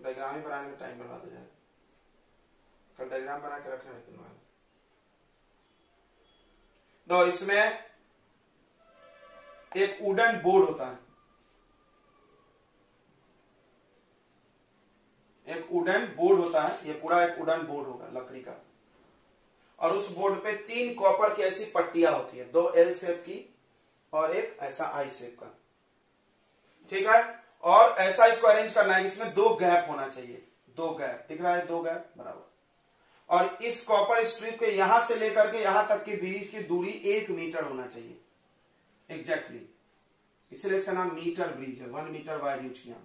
Diagram ही बनाने में time बर्बाद हो जाएगा, कल डायग्राम बना के रखना है तुम्हारा। तो इसमें एक वुडन बोर्ड होता है, एक वुडन बोर्ड होता है, ये पूरा एक वुडन बोर्ड होगा लकड़ी का, और उस बोर्ड पे 3 कॉपर की ऐसी पट्टियां होती है, 2 एल शेप की और एक ऐसा आई शेप का, ठीक है। और ऐसा इसको अरेंज करना है, इसमें 2 गैप होना चाहिए, 2 गैप दिख रहा है, 2 गैप बराबर। और इस कॉपर स्ट्रिप के यहां से लेकर के यहां तक के बीच की दूरी 1 मीटर होना चाहिए एग्जैक्टली, इसलिए इसका नाम मीटर ब्रिज है, 1 मीटर वायर यूज किया।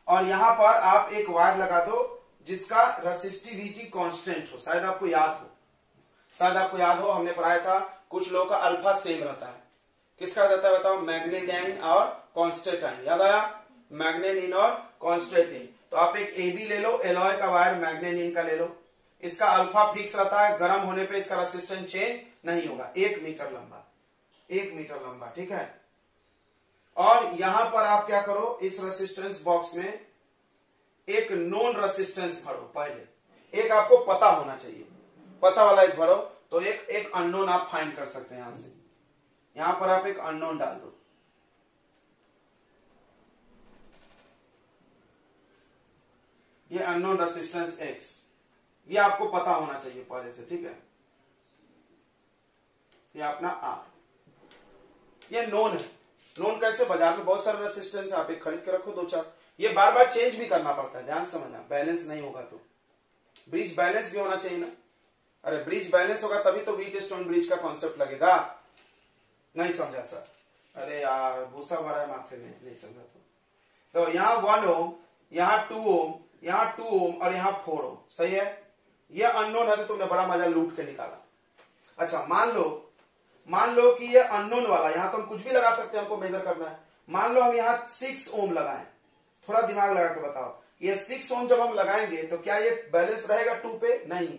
और यहां पर आप एक वायर लगा दो जिसका रेसिस्टिविटी कांस्टेंट हो, शायद आपको याद हो, हमने पढ़ाया था कुछ लोगों का अल्फा सेम रहता है, किसका रहता है बताओ, मैग्नेटाइन और कॉन्स्टेंटाइन, याद आया, मैग्नेटाइन और कॉन्स्टेंटाइन। तो आप एक एबी ले लो, एलॉय का वायर मैग्नेटाइन का ले लो, इसका अल्फा फिक्स रहता है, गर्म होने पे इसका रेसिस्टेंस चेंज नहीं होगा, 1 मीटर लंबा, 1 मीटर लंबा, ठीक है। और यहां पर आप क्या करो, इस रेसिस्टेंस बॉक्स में एक नोन रेसिस्टेंस भरो, पहले एक आपको पता होना चाहिए, पता वाला एक भरो, तो एक अननोन आप फाइंड कर सकते हैं यहां से, यहां पर आप एक अननोन डाल दो, ये अननोन रेसिस्टेंस एक्स, ये आपको पता होना चाहिए पहले से, ठीक है। ये अपना आर, ये नोन है, नोन कैसे, बाजार में बहुत सारे रेसिस्टेंस है, आप एक खरीद के रखो 2-4, ये बार बार चेंज भी करना पड़ता है, ध्यान समझना, बैलेंस नहीं होगा तो, ब्रिज बैलेंस भी होना चाहिए ना, अरे ब्रिज बैलेंस होगा तभी तो व्हीटस्टोन ब्रिज का कॉन्सेप्ट लगेगा, नहीं समझा सर, अरे यार भूसा भरा है माथे में, नहीं समझा तो यहाँ 1 ओम, यहाँ 2 ओम, यहाँ 2 ओम और यहाँ 4 ओम, सही है। ये अननोन है तो तुमने बड़ा मजा लूट के निकाला। अच्छा मान लो कि ये अननोन वाला, यहाँ तो हम कुछ भी लगा सकते हैं, हमको मेजर करना है, मान लो हम यहाँ 6 ओम लगाएं, थोड़ा दिमाग लगा के बताओ, ये 6 ओम जब हम लगाएंगे तो क्या ये बैलेंस रहेगा 2 पे, नहीं,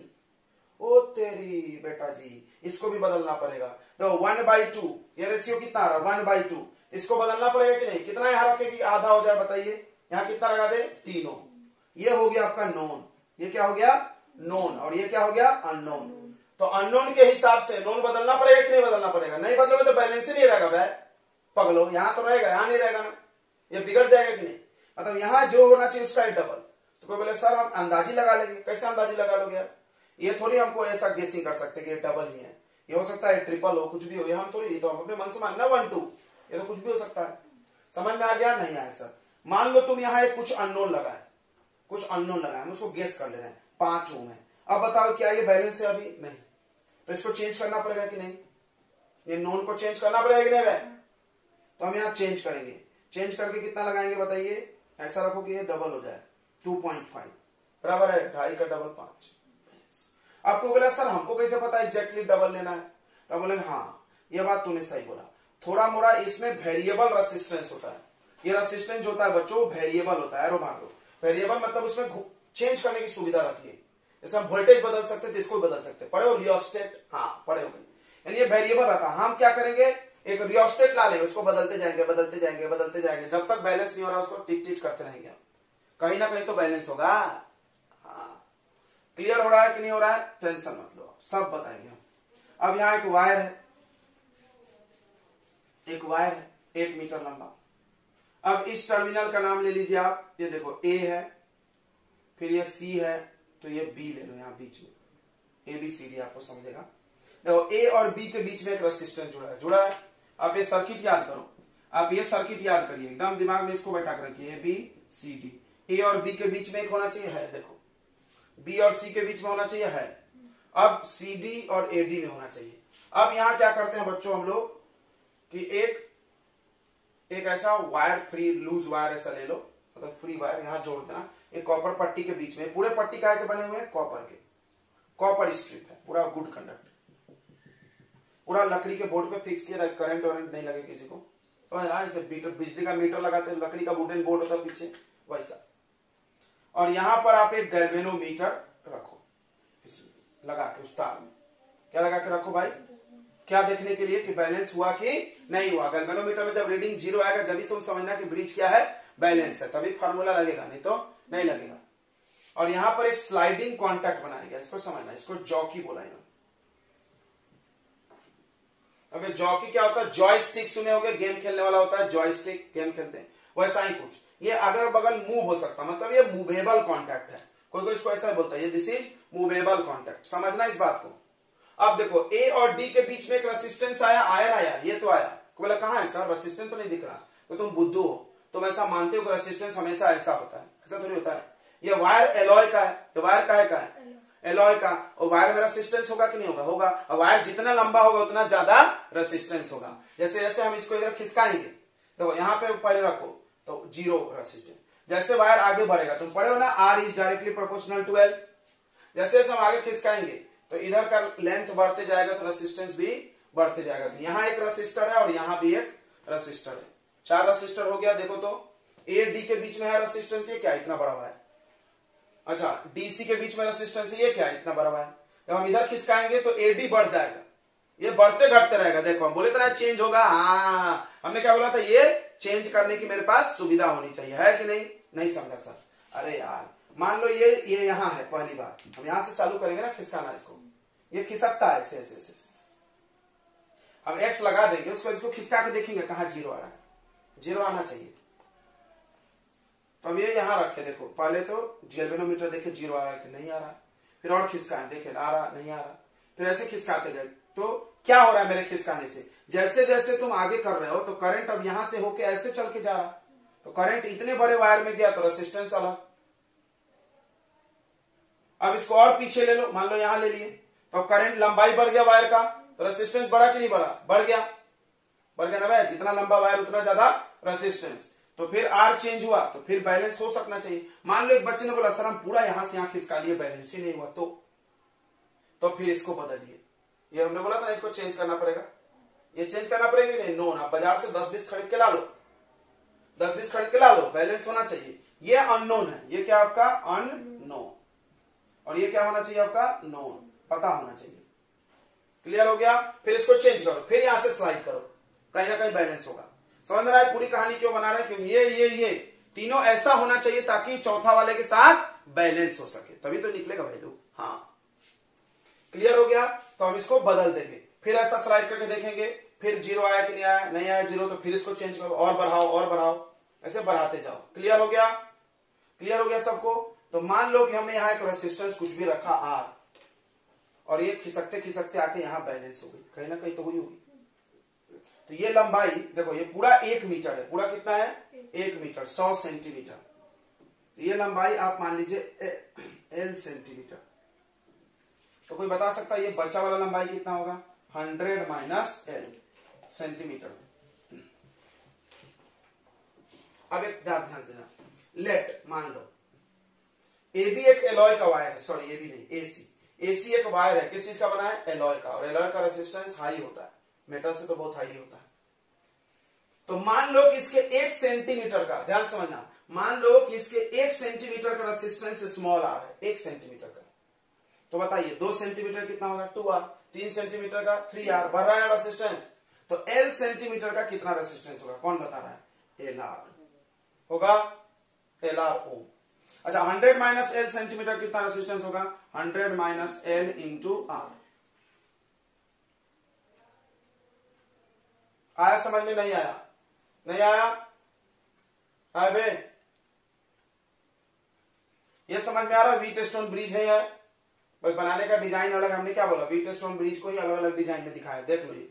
ओ तेरी बेटा जी, इसको भी बदलना पड़ेगा, तो 1/2, ये रेशियो कितना आ रहा है 1/2, इसको बदलना पड़ेगा कि नहीं, कितना यहाँ रखे कि आधा हो जाए, बताइए, यहाँ कितना लगा दे 3 ओम, ये हो गया आपका नोन, ये क्या हो गया नोन, और ये क्या हो गया अननोन। तो अननोन के हिसाब से नोन बदलना पड़ेगा कि नहीं बदलना पड़ेगा, नहीं बदलोगे तो बैलेंस ही नहीं रहेगा भाई, पगलो, यहां तो रहेगा, यहां नहीं रहेगा ना, ये बिगड़ जाएगा कि नहीं, मतलब यहां जो होना चाहिए उसका डबल। तो कोई बोले सर हम अंदाजी लगा लेंगे, कैसे अंदाजी लगा लोगे यार, ये थोड़ी हमको ऐसा गेसिंग कर सकते कि ये डबल ही है, ये हो सकता है ट्रिपल हो, कुछ भी हो, ये हम थोड़ी, ये तो हम अपने मन से मानना 1 2, ये तो कुछ भी हो सकता है, समझ में आ गया, नहीं आया सर। मान लो तुम यहाँ एक कुछ अननोन लगाए, हम उसको गेस कर ले रहे हैं, 5 ओम है, अब बताओ क्या ये बैलेंस है, अभी नहीं, तो इसको चेंज करना पड़ेगा कि नहीं, ये नोन को चेंज करना पड़ेगा कि नहीं भाई, तो हम यहाँ चेंज करेंगे, चेंज करके कितना लगाएंगे बताइए, ऐसा रखो कि ये डबल हो जाए, 2.5 बराबर है 2.5 का डबल 5। आपको बोला सर हमको कैसे पता एग्जैक्टली डबल लेना है, तो बोले हाँ ये बात तूने सही बोला, थोड़ा मोड़ा इसमें वेरिएबल रेसिस्टेंस होता है, ये रेसिस्टेंस होता है बच्चों वेरिएबल होता है, एरो मार दो, वेरिएबल मतलब उसमें चेंज करने की सुविधा रहती है, जैसे हम वोल्टेज बदल सकते तो इसको बदल सकते, पढ़े हो रियोस्टेट, हाँ पढ़े हो, यानी ये वेरिएबल रहता है, हम क्या करेंगे एक रियोस्टेट ला लेंगे, उसको बदलते जाएंगे, जब तक बैलेंस नहीं हो रहा उसको टिक टिक करते रहेंगे, कहीं ना कहीं तो बैलेंस होगा। हाँ क्लियर हो रहा है कि नहीं हो रहा है, टेंशन मत लो, सब बताएंगे। अब यहाँ एक वायर है, 1 मीटर लंबा, अब इस टर्मिनल का नाम ले लीजिए आप, ये देखो ए है, फिर ये सी है, तो ये बी ले लो यहाँ बीच में, ABCD आपको समझेगा। देखो ए और बी के बीच में एक रेसिस्टेंस जुड़ा है, आप ये सर्किट याद करो, आप ये सर्किट याद करिए, एकदम दिमाग में इसको बैठा कर रखिए, ABCD, ए और बी के बीच में एक होना चाहिए, है देखो, बी और सी के बीच में होना चाहिए, है, अब CD और AD में होना चाहिए। अब यहाँ क्या करते हैं बच्चों हम लोग कि एक ऐसा वायर, फ्री लूज वायर ऐसा ले लो, मतलब फ्री वायर यहाँ जोड़ देना, एक कॉपर पट्टी के बीच में, पूरे पट्टी का बने हुए हैं कॉपर स्ट्रिप है, पूरा गुड कंडक्ट, पूरा लकड़ी के बोर्ड पे फिक्स किया, करंट वरेंट नहीं लगे किसी को, ऐसे बिजली का मीटर लगाते हैं, लकड़ी का वुडन बोर्ड होता है पीछे वैसा। और यहां पर आप एक गैल्वेनोमीटर रखो, लगा के उस तार में, क्या लगा के रखो भाई, क्या देखने के लिए कि बैलेंस हुआ कि नहीं हुआ। गैल्वेनोमीटर में जब रीडिंग 0 आएगा जब तुम समझना कि ब्रिज क्या है, बैलेंस है, तभी फार्मूला लगेगा, नहीं तो नहीं लगेगा। और यहां पर एक स्लाइडिंग कॉन्टैक्ट बनाया गया, इसको समझना, इसको जॉकी बोला इन्होंने। अब ये जॉकी क्या होता है? जॉयस्टिक सुने होंगे, गेम खेलने वाला होता है जॉयस्टिक, गेम खेलते हैं, वैसा ही कुछ। ये अगल बगल मूव हो सकता है, मतलब ये मूवेबल कॉन्टैक्ट है, कोई कोई इसको ऐसा बोलता है, ये दिस इज मूवेबल कॉन्टैक्ट, समझना इस बात को। अब देखो ए और डी के बीच में एक रेसिस्टेंस आया, आया ना यार, ये तो आया, बोला कहां है सर रेसिस्टेंस तो नहीं दिख रहा, तो तुम बुद्धू हो, तुम ऐसा मानते हो कि रेसिस्टेंस हमेशा ऐसा होता है, ऐसा थोड़ी होता है। ये वायर एलॉय का है, तो वायर का है एलॉय का, और वायर में रेसिस्टेंस होगा कि नहीं होगा? होगा। और वायर जितना लंबा होगा उतना ज्यादा रेसिस्टेंस होगा। जैसे जैसे हम इसको इधर खिसकाएंगे, देखो यहाँ पे पहले रखो तो 0 रेसिस्टेंस, जैसे वायर आगे बढ़ेगा, तुम पढ़े हो ना R is directly proportional to L, जैसे जैसे हम आगे खिसकाएंगे तो इधर का लेंथ बढ़ते जाएगा तो रेसिस्टेंस भी बढ़ते जाएगा। तो यहाँ एक रेसिस्टर है और यहाँ भी एक रेसिस्टर है, 4 रेसिस्टर हो गया। देखो तो ए डी के बीच में है रेसिस्टेंस, ये क्या इतना बड़ा हुआ है? अच्छा, डीसी के बीच में रेसिस्टेंस ये क्या है? इतना बड़ा हुआ है। जब हम इधर खिसकाएंगे तो एडी बढ़ जाएगा, ये बढ़ते घटते रहेगा। देखो हम बोले तो चेंज होगा, हाँ हमने क्या बोला था? ये चेंज करने की मेरे पास सुविधा होनी चाहिए, है कि नहीं? नहीं समझा सर? अरे यार मान लो ये यहाँ है, पहली बार हम यहां से चालू करेंगे ना खिसकाना, इसको ये खिसकता है ऐसे ऐसे ऐसे, हम एक्स लगा देंगे उसको, इसको खिसका के देखेंगे कहां 0 आ रहा है, 0 आना चाहिए। तो अब ये यहां रखे, देखो पहले तो गैल्वेनोमीटर देखे 0 आ रहा है कि नहीं आ रहा, फिर और खिसकाए देखे आ रहा नहीं आ रहा, फिर ऐसे खिसकाते गए। तो क्या हो रहा है मेरे खिसकाने से? जैसे जैसे तुम आगे कर रहे हो तो करंट अब यहां से होके ऐसे चल के जा रहा, तो करंट इतने बड़े वायर में गया तो रेसिस्टेंस अलग। अब इसको और पीछे ले लो, मान लो यहां ले लिए, तो करंट लंबाई बढ़ गया वायर का, तो रेसिस्टेंस बढ़ा कि नहीं बढ़ा? बढ़ गया, बढ़ गया ना भाई, जितना लंबा वायर उतना ज्यादा रेसिस्टेंस। तो फिर आर चेंज हुआ तो फिर बैलेंस हो सकना चाहिए। मान लो एक बच्चे ने बोला सर हम पूरा यहां से यहां खिसका लिए, बैलेंस ही नहीं हुआ, तो फिर इसको बदलिए। ये हमने बोला था ना, इसको चेंज करना पड़ेगा, ये चेंज करना पड़ेगा नहीं? नो ना, बाजार से 10-20 खरीद के ला लो, 10-20 खरीद के ला लो, बैलेंस होना चाहिए। ये अननोन है, ये क्या आपका अननोन, और ये क्या होना चाहिए आपका नोन, पता होना चाहिए। क्लियर हो गया? फिर इसको चेंज करो, फिर यहां से स्लाइड करो, कहीं ना कहीं बैलेंस होगा। समझ में रहा है पूरी कहानी क्यों बना रहे हैं? क्योंकि ये तीनों ऐसा होना चाहिए ताकि चौथा वाले के साथ बैलेंस हो सके, तभी तो निकलेगा वैल्यू। हाँ क्लियर हो गया? तो हम इसको बदल देंगे, फिर ऐसा स्लाइड करके देखेंगे, फिर 0 आया कि नहीं आया, नहीं आया 0, तो फिर इसको चेंज करो और बढ़ाओ, ऐसे बढ़ाते जाओ। क्लियर हो गया? क्लियर हो गया सबको? तो मान लो कि हमने यहाँ एक रेसिस्टेंस कुछ भी रखा R, और ये खिसकते खिसकते आके यहाँ बैलेंस हो गई, कहीं ना कहीं तो हुई होगी। तो ये लंबाई देखो, ये पूरा 1 मीटर है, पूरा कितना है? 1 मीटर, 100 सेंटीमीटर। तो ये लंबाई आप मान लीजिए L सेंटीमीटर। तो कोई बता सकता है ये बचा वाला लंबाई कितना होगा? 100 माइनस L सेंटीमीटर। अब एक ध्यान से ना, लेट मान लो ए बी एक एलॉय का वायर है, सॉरी ए बी नहीं, एसी एक वायर है, किस चीज का बना है? एलॉय का, और एलॉय का रेसिस्टेंस हाई होता है, मेटल से तो बहुत हाई होता है। तो मान लो कि इसके 1 सेंटीमीटर का, ध्यान समझना, मान लो कि इसके 1 सेंटीमीटर का रेसिस्टेंस स्मॉल आर है, 1 सेंटीमीटर का, तो बताइए 2 सेंटीमीटर कितना होगा? 2R, 3 सेंटीमीटर का 3R, बढ़ रहा है रेसिस्टेंस। तो L सेंटीमीटर का कितना रेसिस्टेंस होगा? कौन बता रहा है? LR होगा, LR ओम। अच्छा 100 माइनस L सेंटीमीटर कितना रेसिस्टेंस होगा? 100 माइनस L इंटू R। आया समझ में? नहीं आया? नहीं आया? आया बे? ये समझ में आ रहा है? व्हीट स्टोन ब्रिज है यार, भाई बनाने का डिजाइन अलग, हमने क्या बोला? व्हीट स्टोन ब्रिज को ही अलग अलग डिजाइन में दिखाया। देख लो ये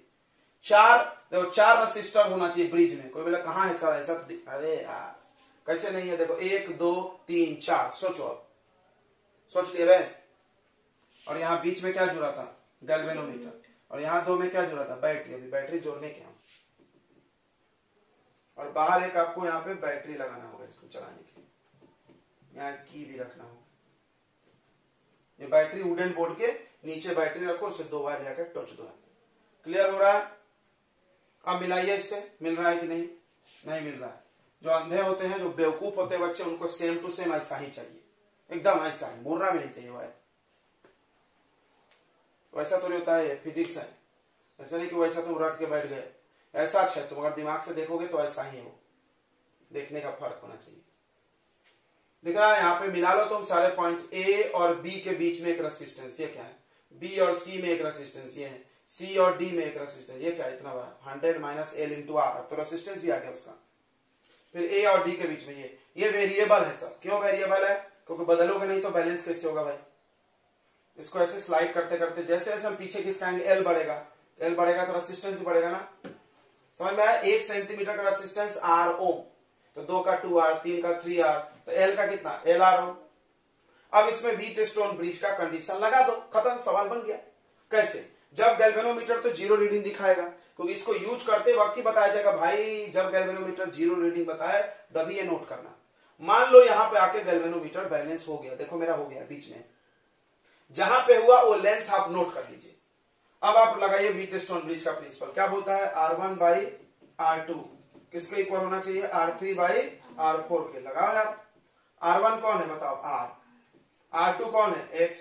4 रेसिस्टर होना चाहिए ब्रिज में। कोई बोला कहां है सर ऐसा? अरे यार कैसे नहीं है? देखो 1 2 3 4, सोचो, अब सोच लिए भाई। और यहाँ बीच में क्या जुड़ा था? गैल्वेनोमीटर। और यहाँ 2 में क्या जुड़ा था? बैटरी। अभी बैटरी जोड़ने के हम, और बाहर एक आपको यहाँ पे बैटरी लगाना होगा इसको चलाने के लिए, यहाँ की भी रखना होगा। ये बैटरी वुडन बोर्ड के नीचे बैटरी रखो, उससे 2 वायर लेकर टच दो। क्लियर हो रहा है? अब मिलाइए, इससे मिल रहा है कि नहीं? नहीं मिल रहा है। जो अंधे होते हैं, जो बेवकूफ होते हैं बच्चे, उनको सेम टू सेम ऐसा ही चाहिए, एकदम ऐसा ही, मुर्रा भी नहीं चाहिए वायर। वैसा तो नहीं होता है, फिजिक्स है, ऐसा नहीं कि वैसा तुम रट के बैठ गए, ऐसा अच्छा है, तुम अगर दिमाग से देखोगे तो ऐसा ही हो। देखने का फर्क होना चाहिए। दिख रहा है यहाँ पे, मिला लो तुम सारे पॉइंट, ए और बी के बीच में एक रेसिस्टेंस, ये क्या है, बी और सी में एक रेसिस्टेंस, ये है सी और डी में एक रेसिस्टेंस, ये क्या है इतना बड़ा 100 माइनस एल इंटू आर, तो रेसिस्टेंस भी आ गया उसका। फिर ए और डी के बीच में ये वेरिएबल है सब। क्यों वेरिएबल है? क्योंकि बदलोगे नहीं तो बैलेंस कैसे होगा भाई। इसको ऐसे स्लाइड करते करते जैसे जैसे हम पीछे खिसकाएंगे एल बढ़ेगा, एल बढ़ेगा तो रेसिस्टेंस भी बढ़ेगा ना, समझ में आया। 1 सेंटीमीटर का रेसिस्टेंस आर ओम, तो 2 का 2R, 3 का 3R, तो एल का कितना LR ओम। अब इसमें व्हीटस्टोन ब्रिज का कंडीशन लगा दो, खत्म, सवाल बन गया। कैसे? जब गैल्वेनोमीटर तो जीरो रीडिंग दिखाएगा, क्योंकि इसको यूज करते वक्त ही बताया जाएगा भाई, जब गैल्वेनोमीटर जीरो रीडिंग बताए तभी ये नोट करना। मान लो यहां पे आके गैल्वेनोमीटर बैलेंस हो गया, देखो मेरा हो गया बीच में, जहां पे हुआ वो लेंथ आप नोट कर लीजिए। अब आप लगाइए व्हीटस्टोन ब्रिज का प्रिंसिपल, क्या बोलता है, R1 बाई R2 किसके इक्वल होना चाहिए, R3 बाई R4 के। लगाओ यार, R1 कौन है बताओ, R, R2 कौन है, X,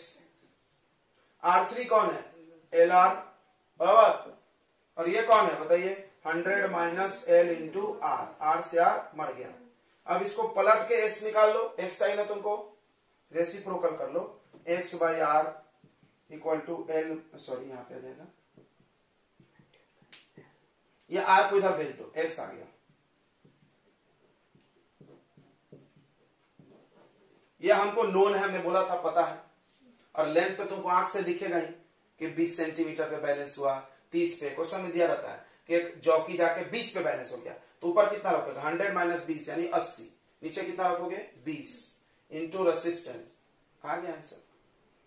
R3 कौन है, LR, बराबर, और ये कौन है बताइए, 100 minus L into R, R से आर मर गया। अब इसको पलट के x निकाल लो, x चाहिए ना तुमको, रेसिप्रोकल कर लो, x by R equal to L, sorry यहाँ पे आ जाएगा, ये r को इधर भेज दो, x आ गया। ये हमको नोन है, हमने बोला था पता है, और लेंथ तो तुमको आंख से दिखेगा ही कि 20 सेंटीमीटर पे बैलेंस हुआ, 30 पे क्वेश्चन में दिया रहता है कि एक जॉकी जाके 20 पे बैलेंस हो गया, तो ऊपर कितना रखोगे, 100 माइनस 20 यानी 80, नीचे कितना रखोगे 20 इंटू रेसिस्टेंस, आ गया आंसर।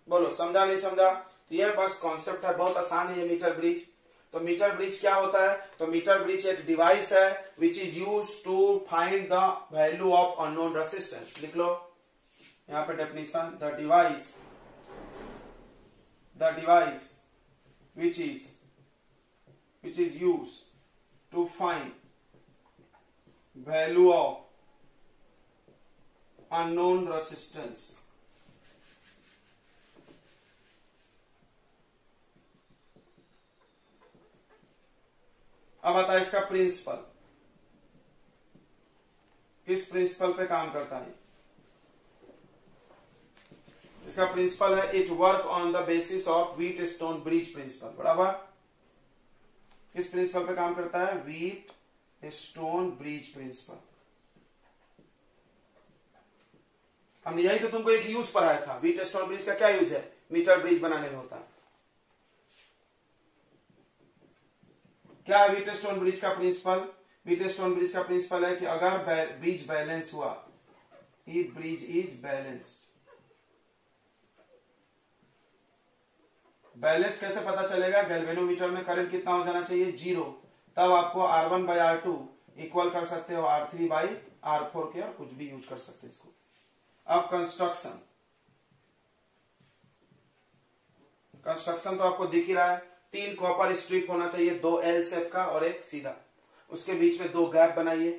बोलो समझा नहीं समझा? तो ये बस कॉन्सेप्ट है, बहुत आसान है ये मीटर ब्रिज। तो मीटर ब्रिज क्या होता है, तो मीटर ब्रिज एक डिवाइस है which is use to find the value of unknown resistance. लिख लो यहाँ पे definition, the device which is used to find value of unknown resistance। अब आता है इसका प्रिंसिपल, किस प्रिंसिपल पे काम करता है इसका प्रिंसिपल है, it work on the basis of Wheatstone bridge principle, बराबर। किस प्रिंसिपल पे काम करता है, व्हीटस्टोन ब्रिज प्रिंसिपल। हमने यही तो तुमको एक यूज पढ़ाया था, व्हीटस्टोन ब्रिज का क्या यूज है, मीटर ब्रिज बनाने में होता है। क्या है व्हीटस्टोन ब्रिज का प्रिंसिपल? व्हीटस्टोन ब्रिज का प्रिंसिपल है कि अगर ब्रिज बैलेंस हुआ, if bridge is balanced, balance कैसे पता चलेगा, गैल्वेनोमीटर में करंट कितना हो जाना चाहिए, 0, तब आपको R1 बाई R2 इक्वल कर सकते हो R3 बाई R4 के, और कुछ भी यूज कर सकते हैं इसको। अब कंस्ट्रक्शन तो आपको दिख ही रहा है, 3 कॉपर स्ट्रिप होना चाहिए, 2 L शेप का और एक सीधा, उसके बीच में 2 गैप बनाइए,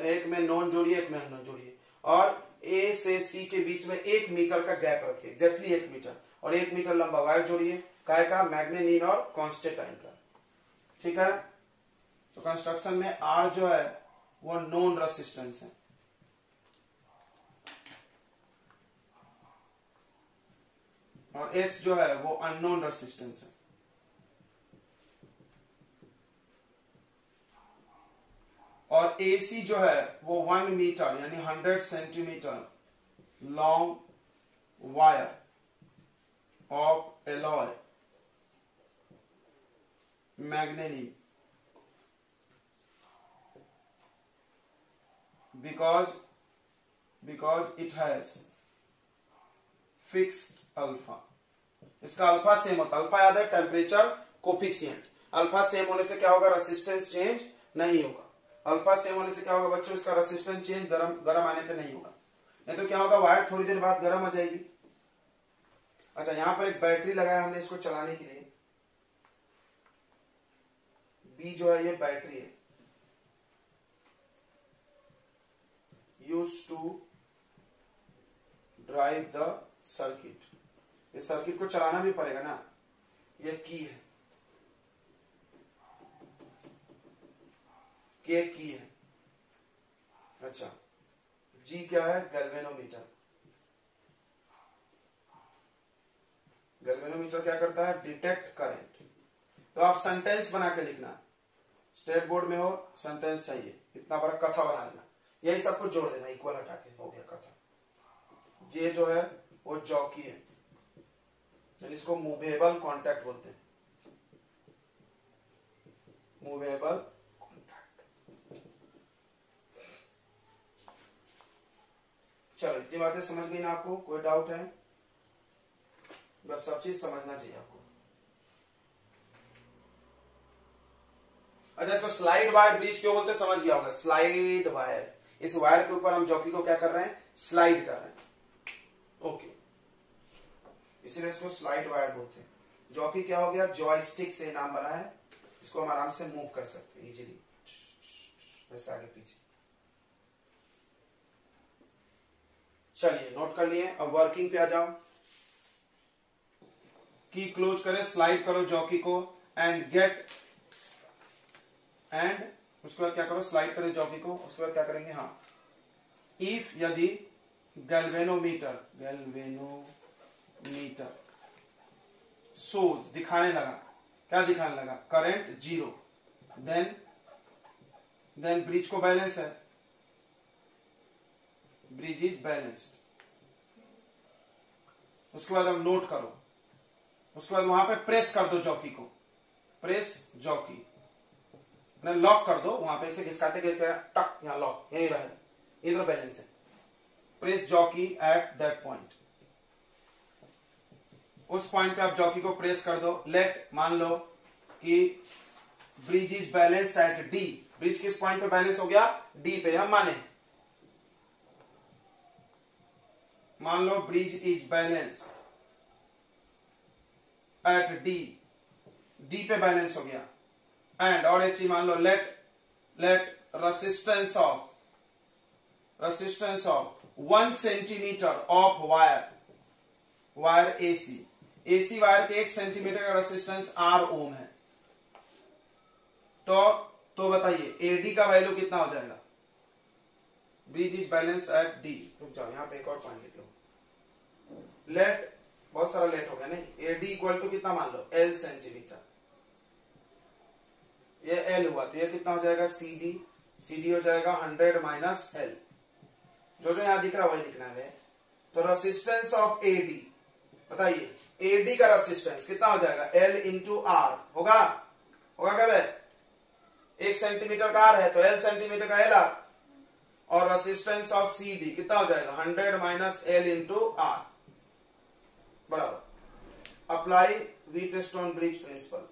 एक में नॉन जोड़िए एक में अननोन जोड़िए, और A से C के बीच में 1 मीटर का गैप रखिए, एग्जैक्टली 1 मीटर, और 1 मीटर लंबा वायर जोड़िए, काय का, मैग्नेनिन और कॉन्स्टेंटाइन का, ठीक है। तो कंस्ट्रक्शन में R जो है वो नोन रेसिस्टेंस है, और X जो है वो अननोन रेसिस्टेंस है। और AC जो है वो 1 मीटर यानी 100 centimeter long wire of alloy manganin, because it has fixed alpha. इसका अल्फा सेम होता है, अल्फा याद है टेम्परेचर कोफिशिएंट, अल्फा सेम होने से क्या होगा, रेसिस्टेंस चेंज नहीं होगा। अल्फा सेम होने से क्या होगा बच्चों, इसका रेसिस्टेंस चेंज गरम आने पे नहीं होगा, नहीं तो क्या होगा, वायर थोड़ी देर बाद गरम आ जाएगी। अच्छा, यहां पर एक बैटरी लगाया हमने इसको चलाने के लिए, बी जो है ये बैटरी है, use to drive the circuit, इस सर्किट को चलाना भी पड़ेगा ना, ये की है, की है, अच्छा, जी क्या है? गैल्वेनोमीटर। गैल्वेनोमीटर क्या करता है? Detect current. तो आप सेंटेंस बना के लिखना, स्टेट बोर्ड में हो सेंटेंस चाहिए, इतना बड़ा कथा बना लेना, यही सब कुछ जोड़ देना, इक्वल हटा के हो गया कथा। ये जो है वो जॉकी है, इसको मूवेबल कॉन्टैक्ट बोलते हैं, मूवेबल कॉन्टैक्ट। चलो इतनी बातें समझ गई ना आपको? कोई डाउट है? बस सब चीज समझना चाहिए आपको। अच्छा, इसको स्लाइड वायर ब्रिज क्यों बोलते हैं समझ गया होगा। स्लाइड वायर, इस वायर के ऊपर हम जॉकी को क्या कर रहे हैं? स्लाइड कर रहे हैं। ओके, इसलिए इसको स्लाइड वायर बोलते हैं। जॉकी क्या हो गया? जॉयस्टिक से नाम बना है, इसको हम आराम से मूव कर सकते हैं इजीली, वैसे आगे पीछे। चलिए नोट कर लिए, अब वर्किंग पे आ जाओ। की क्लोज करें, स्लाइड करो जॉकी को एंड गेट, एंड उसके बाद क्या करो? स्लाइड करें जॉकी को, उसके बाद क्या करेंगे? हाँ, इफ यदि गैल्वेनोमीटर शोज दिखाने लगा, क्या दिखाने लगा? करंट 0, देन ब्रिज को बैलेंस है, ब्रिज इज बैलेंस्ड। उसके बाद अब नोट करो, उसके बाद वहां पे प्रेस कर दो जॉकी को, प्रेस जॉकी, लॉक कर दो वहां पे, ऐसे घिसकाते टक, यहां लॉक, यही रहे, इधर बैलेंस है। Press jockey at that point, उस पॉइंट पे आप जॉकी को प्रेस कर दो। लेट, मान लो कि bridge is balanced at D, bridge किस पॉइंट पे बैलेंस हो गया? डी पे। हम माने, मान लो bridge is balance at D, D पे बैलेंस हो गया। एंड और एक चीज मान लो, let resistance of 1 centimeter of wire AC wire के 1 सेंटीमीटर का रेसिस्टेंस R ओम है। तो बताइए एडी का वैल्यू कितना हो जाएगा? Bridge is balance at D. रुक जाओ, यहां पे एक और पॉइंट लिख लो। लेट, बहुत सारा लेट हो गया नहीं, एडी इक्वल टू कितना मान लो? L सेंटीमीटर, ये L हुआ, तो ये कितना हो जाएगा? CD हो जाएगा 100 माइनस L, जो यहां दिख रहा है वही लिखना है। तो रेसिस्टेंस ऑफ AD, बताइए AD का रेसिस्टेंस कितना हो जाएगा? L इंटू R होगा क्या भाई? 1 सेंटीमीटर का R है तो L सेंटीमीटर का LR, और रेसिस्टेंस ऑफ CD कितना हो जाएगा? 100 माइनस L इंटू R बराबर। Apply Wheatstone bridge principle.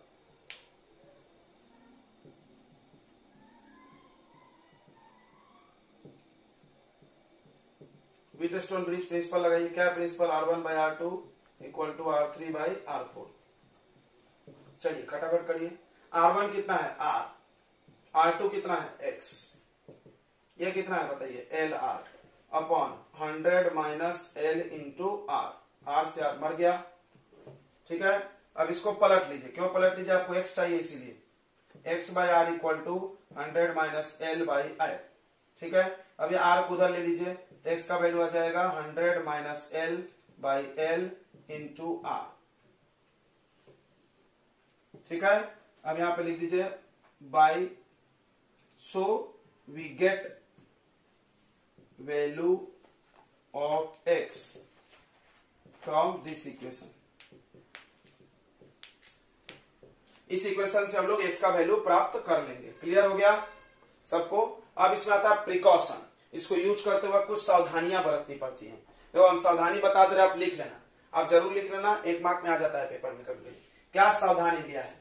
Wheatstone bridge principle लगाइए। क्या principle? R1 by R2 equal to R3 by R4। चलिए खटाखट करिए। R1 कितना है? R, R2 कितना है? X, ये कितना है बताइए? LR upon 100 minus L into R, R से R मर गया, ठीक है। अब इसको पलट लीजिए, क्यों पलट लीजिए? आपको X चाहिए इसीलिए। X by R equal to 100 minus L by I, ठीक है। अब ये R को उधर ले लीजिए, तो X का वैल्यू आ जाएगा 100 minus L by L into R, ठीक है। अब यहां पे लिख दीजिए by, so we get value of X from this equation. इस इक्वेशन से हम लोग X का वैल्यू प्राप्त कर लेंगे। क्लियर हो गया सबको? अब इसमें आता है प्रिकॉशन। इसको यूज करते वक्त कुछ सावधानियां बरतनी पड़ती हैं। देखो हम सावधानी बता दे रहे, आप लिख लेना, आप जरूर लिख लेना, 1 मार्क में आ जाता है पेपर में कभी कभी। क्या सावधान इंडिया है?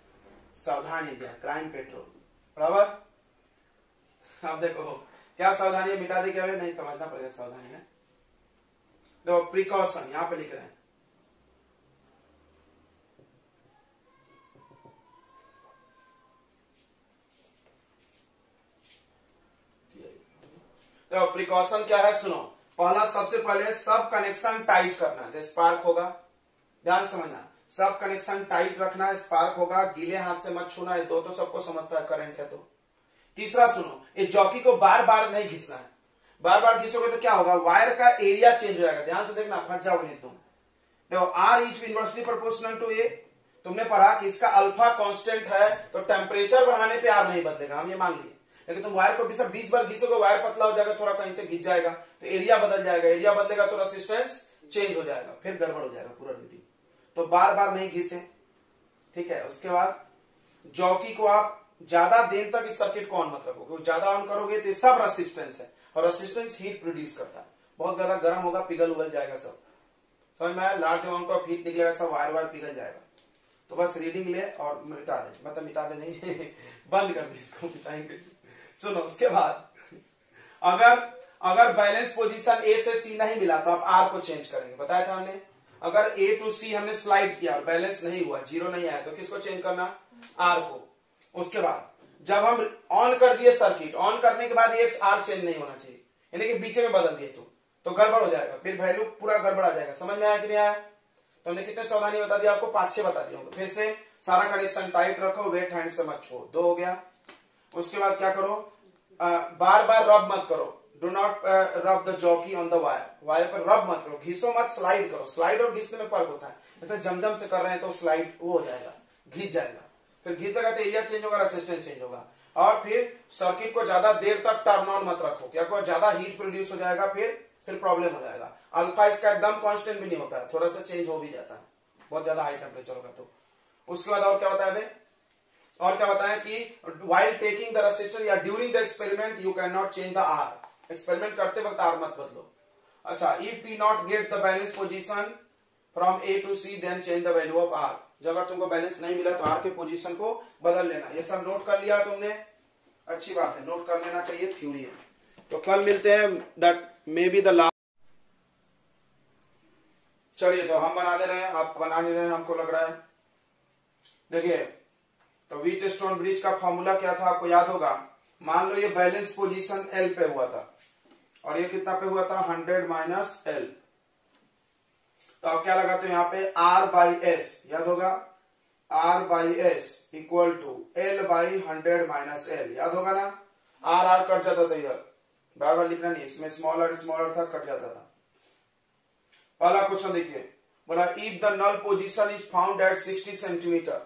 सावधान इंडिया, क्राइम पेट्रोल, बराबर। अब देखो क्या सावधानी मिटा दी, क्या नहीं समझना पड़ेगा सावधानी है। देखो प्रिकॉशन यहां पे लिख रहे हैं, तो प्रिकॉशन क्या है सुनो। पहला, सबसे पहले सब कनेक्शन टाइट करना है, तो स्पार्क होगा, ध्यान समझना, सब कनेक्शन टाइट रखना, स्पार्क होगा, गीले हाथ से मत छूना, तो सबको समझता है करंट है तो। तीसरा सुनो, ये जॉकी को बार बार नहीं घिसना है, बार बार घिसोगे तो क्या होगा, वायर का एरिया चेंज हो जाएगा। ध्यान से देखना, फंस जाओगे नहीं तुम। देखो R is inversely proportional to A, तुमने पढ़ा कि इसका अल्फा कांस्टेंट है, तो टेम्परेचर बढ़ाने पे आर नहीं बदलेगा, हम ये मान लिए। लेकिन तुम वायर को 20 बार घिसोगे, वायर पतला हो जाएगा, थोड़ा कहीं से घिस जाएगा, तो एरिया बदल जाएगा, एरिया बदलेगा तो रेसिस्टेंस चेंज हो जाएगा, फिर गड़बड़ हो जाएगा पूरा रीडिंग। तो बार बार नहीं घिसे, ठीक है। उसके बाद जॉकी को आप ज्यादा देर तक इस सर्किट को ऑन मत रखो, क्योंकि ज्यादा ऑन करोगे तो सब रेसिस्टेंस है, और रेसिस्टेंस हीट प्रोड्यूस करता है। बहुत ज्यादा गर्म होगा, पिघल उगल जाएगा सब, समझ में आया। लार्ज अमाउंट ऑफ हीट निकलेगा, सब वायर वायर पिघल जाएगा। तो बस रीडिंग ले और मिटा दे, मतलब मिटा दे नहीं बंद कर दे इसको, मिटाएंगे। सुनो, उसके बाद अगर बैलेंस पोजीशन ए से सी नहीं मिला तो आप आर को चेंज करेंगे, बताया था हमने। अगर ए टू सी हमने स्लाइड किया और बैलेंस नहीं हुआ, जीरो नहीं आया, तो किसको चेंज करना, आर को। उसके बाद जब हम ऑन कर दिए सर्किट, ऑन करने के बाद एक आर चेंज नहीं होना चाहिए, यानी कि बीच में बदल दिए तो गड़बड़ हो जाएगा, फिर वैल्यू पूरा गड़बड़ आ जाएगा। समझ में आया कि नहीं आया? तो हमने कितने सावधानी बता दिया आपको, 5-6 बता दिया होंगे। फिर से सारा कनेक्शन टाइट रखो, वेट हैंड से मत छोड़ो, 2 हो गया। उसके बाद क्या करो, बार बार रब मत करो, डू नॉट रब the jockey on the wire, wire पर रब मत करो, घिसो मत, स्लाइड करो। स्लाइड और घिसने में फर्क होता है, जैसे जमजम से कर रहे हैं तो स्लाइड वो हो जाएगा, घिस जाएगा, फिर घिस जाएगा तो एरिया चेंज होगा, रेसिस्टेंस चेंज होगा। और फिर सर्किट को ज्यादा देर तक टर्न ऑन मत रखो, क्या ज्यादा हीट प्रोड्यूस हो जाएगा, फिर प्रॉब्लम हो जाएगा। अल्फा इसका एकदम कांस्टेंट भी नहीं होता है, थोड़ा सा चेंज हो भी जाता है, बहुत ज्यादा हाई टेम्परेचर होगा तो। उसके बाद और क्या बताया बे, और क्या बताया कि while taking the resistor या during the experiment you cannot change the R, experiment करते वक्त R मत बदलो। अच्छा, if we not get the balance position from A to C then change the value of R, जब अगर तुमको balance नहीं मिला तो R के पोजीशन को बदल लेना। ये सब नोट कर लिया तुमने, अच्छी बात है, नोट कर लेना चाहिए, थ्योरी है। तो कल मिलते हैं, that may be the last. चलिए, तो हम बना दे रहे हैं, आप बना नहीं रहे हैं हमको लग रहा है। देखिए, तो व्हीटस्टोन ब्रिज का फॉर्मूला क्या था आपको याद होगा। मान लो ये बैलेंस पोजीशन L पे हुआ था और ये कितना पे हुआ था, 100 माइनस L। तो आप क्या लगाते हो यहाँ पे, R बाई S, याद होगा, R by S equal to L by 100 minus L, याद होगा ना। R कट जाता था इधर, बार बार लिखना नहीं, इसमें स्मॉलर था, कट जाता था। पहला क्वेश्चन देखिए, बोला if the null position is found at 60 centimetre,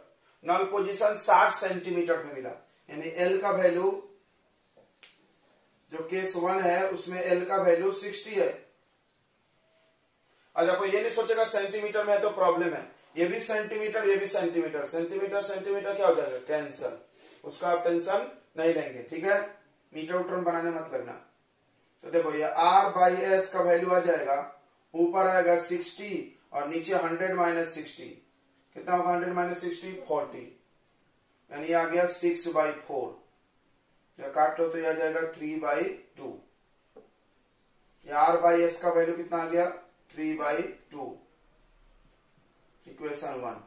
null position 60 centimetre पे मिला, यानी L का वैल्यू जो केस 1 है उसमें L का वैल्यू 60 है। अच्छा, कोई ये नहीं सोचेगा सेंटीमीटर में है तो प्रॉब्लम है, ये भी सेंटीमीटर, ये भी सेंटीमीटर, सेंटीमीटर क्या हो जाएगा, कैंसल, उसका आप टेंशन नहीं लेंगे, ठीक है। मीटर उटर बनाने मत लगना। तो देखो ये R बाई S का वैल्यू आ जाएगा, ऊपर आएगा 60 और नीचे 100 माइनस 60, कितना होगा 100 माइनस 60, 40, यानी आ गया 6/4, या काट लो तो यह आ जाएगा 3/2। R बाई S का वैल्यू कितना आ गया, 3/2, इक्वेशन 1।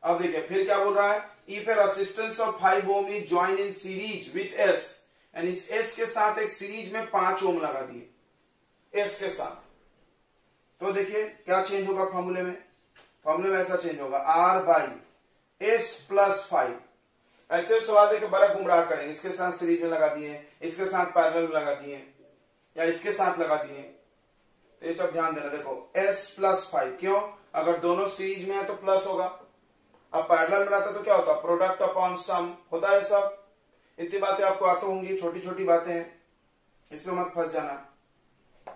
अब देखिए फिर क्या बोल रहा है, if a resistance of 5 ohm is join in series with S, यानी इस S के साथ एक सीरीज में 5 ओम लगा दिए S के साथ, तो देखिए क्या चेंज होगा फॉर्मूले में, फॉर्मूले में ऐसा चेंज होगा, R बाई S प्लस 5। ऐसे सवाल देके बड़ा गुमराह करेंगे, इसके साथ सीरीज में लगा दिए, इसके साथ पैरेलल में लगा दिए, या इसके साथ लगा दिए, तो ये सब ध्यान देना। देखो S प्लस 5, क्यों, अगर दोनों सीरीज में है तो प्लस होगा, अब पैरेलल में रहता तो क्या होता, प्रोडक्ट अपॉन सम होता है सब। इतनी बातें आपको आती होंगी, छोटी छोटी बातें हैं, इसमें मत फंस जाना।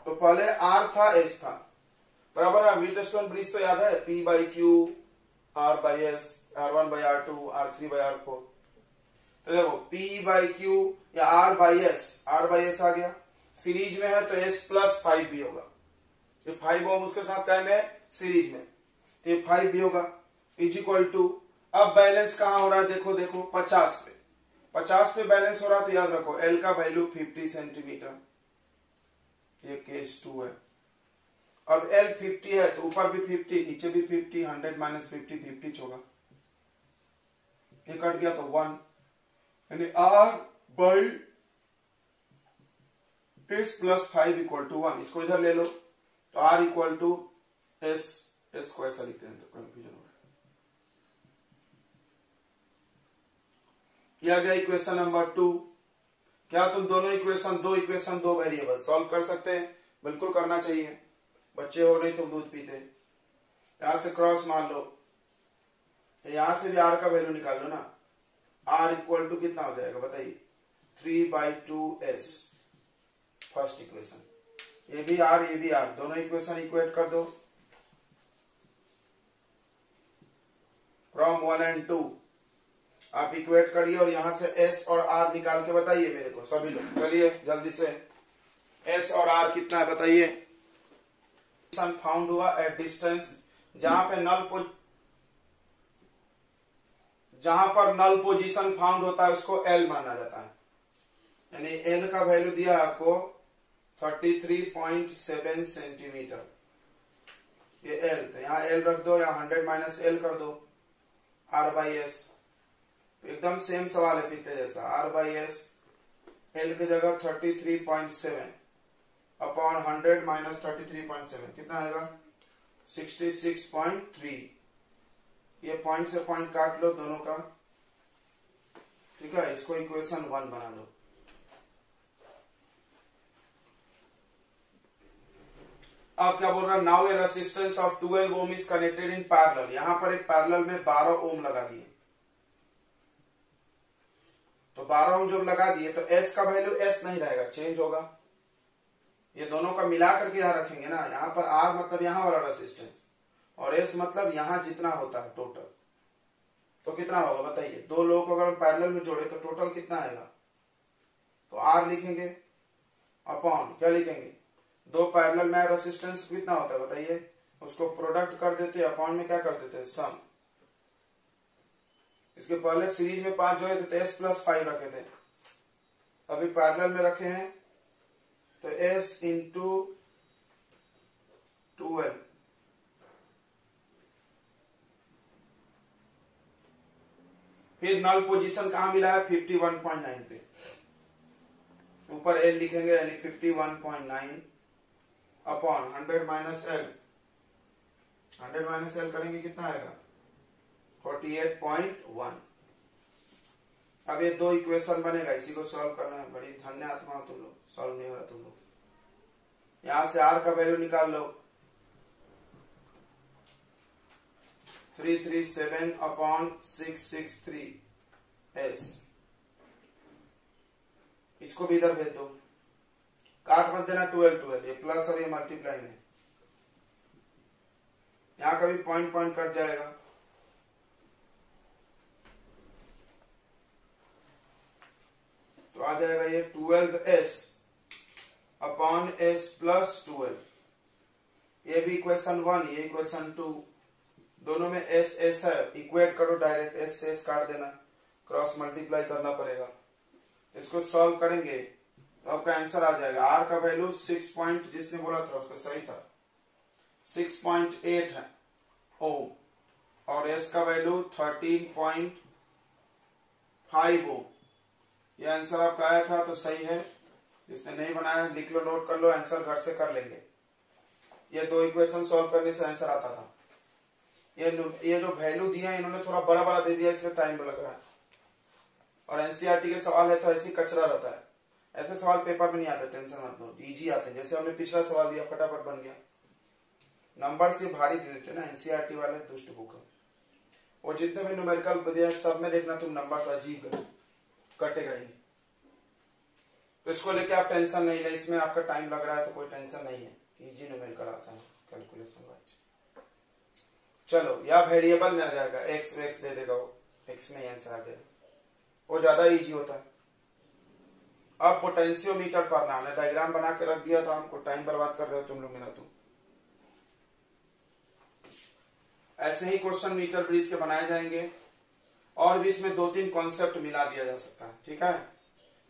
तो पहले R था, S था, बराबर है। व्हीटस्टोन ब्रिज तो याद है, P/Q, R/S, R1/R2, R3/R4। तो देखो P/Q या R/S, R/S आ गया, सीरीज में है तो S प्लस 5 भी होगा, ये 5 ओम उसके साथ कायम है सीरीज में, तो ये 5 भी होगा, इज इक्वल टू। अब बैलेंस कहां हो रहा है, देखो 50 पे, 50 पे बैलेंस हो रहा है, तो याद रखो L का वैल्यू 50 सेंटीमीटर, ये केस 2 है। अब L 50 है तो ऊपर भी 50, नीचे भी 50, 100 माइनस 50, 50 होगा, ये कट गया तो 1, यानी R by S plus 5 equal to 1। इसको इधर ले लो तो R इक्वल टू S को ऐसा लिखते हैं तो कंफ्यूजन हो रहा है। यह आ गया इक्वेशन नंबर 2। क्या तुम दोनों इक्वेशन, दो वेरिएबल सॉल्व कर सकते हैं? बिल्कुल करना चाहिए, बच्चे हो नहीं तुम दूध पीते। यहां से क्रॉस मार लो, यहां से भी आर का वैल्यू निकाल लो ना। आर इक्वल टू कितना हो जाएगा बताइए? 3/2s first equation. ये भी आर ये भी आर, दोनों इक्वेशन इक्वेट कर दो फ्रॉम 1 and 2। आप इक्वेट करिए और यहां से एस और आर निकाल के बताइए मेरे को सभी लोग। चलिए जल्दी से, एस और आर कितना है बताइए? फाउंड हुआ एट डिस्टेंस, जहां पर नल पोजीशन फाउंड होता है उसको एल माना जाता है। यानी एल का वैल्यू दिया आपको 33.7 सेंटीमीटर, ये एल। तो यहाँ एल रख दो, यहाँ 100 माइनस एल कर दो, आर बाई एस। एकदम सेम सवाल है पिछले जैसा, आर बाई एस, एल की जगह 33.7 अपॉन 100 माइनस 33.7 कितना आएगा? 66.3। ये पॉइंट से पॉइंट काट लो दोनों का, ठीक है। इसको इक्वेशन 1 बना लो। अब क्या बोल रहा है? Now a resistance of 12 ohm is connected in parallel. यहां पर एक पैरेलल में 12 ओम लगा दिए, तो 12 ओम जब लगा दिए तो एस का वैल्यू एस नहीं रहेगा, चेंज होगा। ये दोनों का मिला करके यहां रखेंगे ना। यहां पर आर मतलब यहां वाला रेसिस्टेंस और एस मतलब यहां जितना होता है टोटल। तो कितना होगा बताइए? दो लोगों को अगर पैरेलल में जोड़े तो टोटल कितना आएगा? तो आर लिखेंगे अपॉन क्या लिखेंगे? दो पैरेलल में रेसिस्टेंस कितना होता है बताइए? उसको प्रोडक्ट कर देते, अपॉन में क्या कर देते? सम। इसके पहले सीरीज में 5 जोड़े थे तो एस प्लस 5 रखे थे, अभी पैरेलल में रखे हैं तो एस इंटू 12। फिर नल पोजीशन कहां मिला है? 51.9 पे, ऊपर एल लिखेंगे यानी 51.9 upon 100 minus L. 100 minus L करेंगे कितना आएगा? 48.1। अब ये दो इक्वेशन बनेगा, इसी को सॉल्व करना है। बड़ी धन्य आत्मा हो तुम लोग, सॉल्व नहीं हो रहा तुम लोग। यहां से आर का वैल्यू निकाल लो, 337 अपॉन 663 एस। इसको भी इधर भेज दो, काट मत देना 12 ये प्लस और ये मल्टीप्लाई में, यहां का भी पॉइंट पॉइंट कट जाएगा। तो आ जाएगा ये 12s अपॉन s प्लस 12। ये भी इक्वेशन 1, ये इक्वेशन 2, दोनों में s s है, इक्वेट करो डायरेक्ट, s से s काट देना, क्रॉस मल्टीप्लाई करना पड़ेगा। इसको सॉल्व करेंगे तो आपका आंसर आ जाएगा। r का वैल्यू 6 पॉइंट, जिसने बोला था उसका सही था, 6.8 है ओम, और s का वैल्यू 13.5 ओम। ये आंसर आपका आया था तो सही है। जिसने नहीं बनाया लिख लो, नोट कर लो, आंसर घर से कर लेंगे। ये दो इक्वेशन सॉल्व करने से आंसर आता था। ये जो वैल्यू दिया इन्होंने थोड़ा बड़ा बड़ा दे दिया, इसमें टाइम लग रहा है। और एनसीईआरटी के सवाल है तो ऐसे ही कचरा रहता है, ऐसे सवाल पेपर में नहीं आते, टेंशन मत लो, इजी आते हैं। जैसे हमने पिछला सवाल दिया फटाफट बन गया। नंबर से भारी दे देते ना एनसीईआरटी वाले, दुष्ट बुक है। वो जितने भी न्यूमेरिकल दिया सब में देखना तुम नंबर से अजीब कटेगा ही। तो इसको लेके आप टेंशन नहीं ले, इसमें आपका टाइम लग रहा है तो कोई टेंशन नहीं है, इजी न्यूमेरिकल आता है कैलकुलेशन वाइज। चलो या वेरिएबल में आ जाएगा, एक्स एक्स दे देगा वो, एक्स में आंसर आ जाएगा, वो ज्यादा इजी होता है। अब पोटेंशियोमीटर पढ़ना, हमने डायग्राम बना के रख दिया था, हमको टाइम बर्बाद कर रहे हो तुम लोग मेरा। तुम ऐसे ही क्वेश्चन मीटर ब्रिज के बनाए जाएंगे, और भी इसमें 2-3 कॉन्सेप्ट मिला दिया जा सकता है, ठीक है।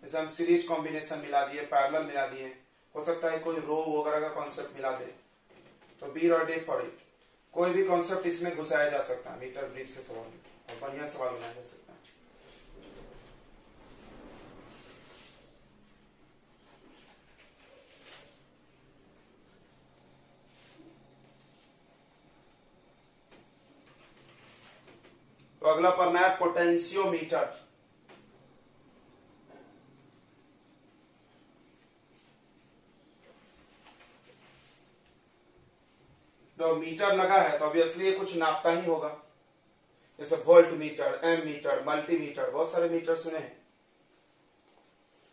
जैसे हम सीरीज कॉम्बिनेशन मिला दिए, पैरेलल मिला दिए, हो सकता है कोई रो वगैरह का कॉन्सेप्ट मिला दे, तो बी और डे फॉर इट, कोई भी कॉन्सेप्ट इसमें घुसाया जा सकता है मीटर ब्रिज के सवाल में, और बढ़िया सवाल बनाया जा सकता है। तो अगला पढ़ना है पोटेंशियोमीटर। तो मीटर लगा है तो ऑब्वियसली ये कुछ नापता ही होगा, जैसे voltmeter, ammeter, multimeter, बहुत सारे मीटर सुने हैं।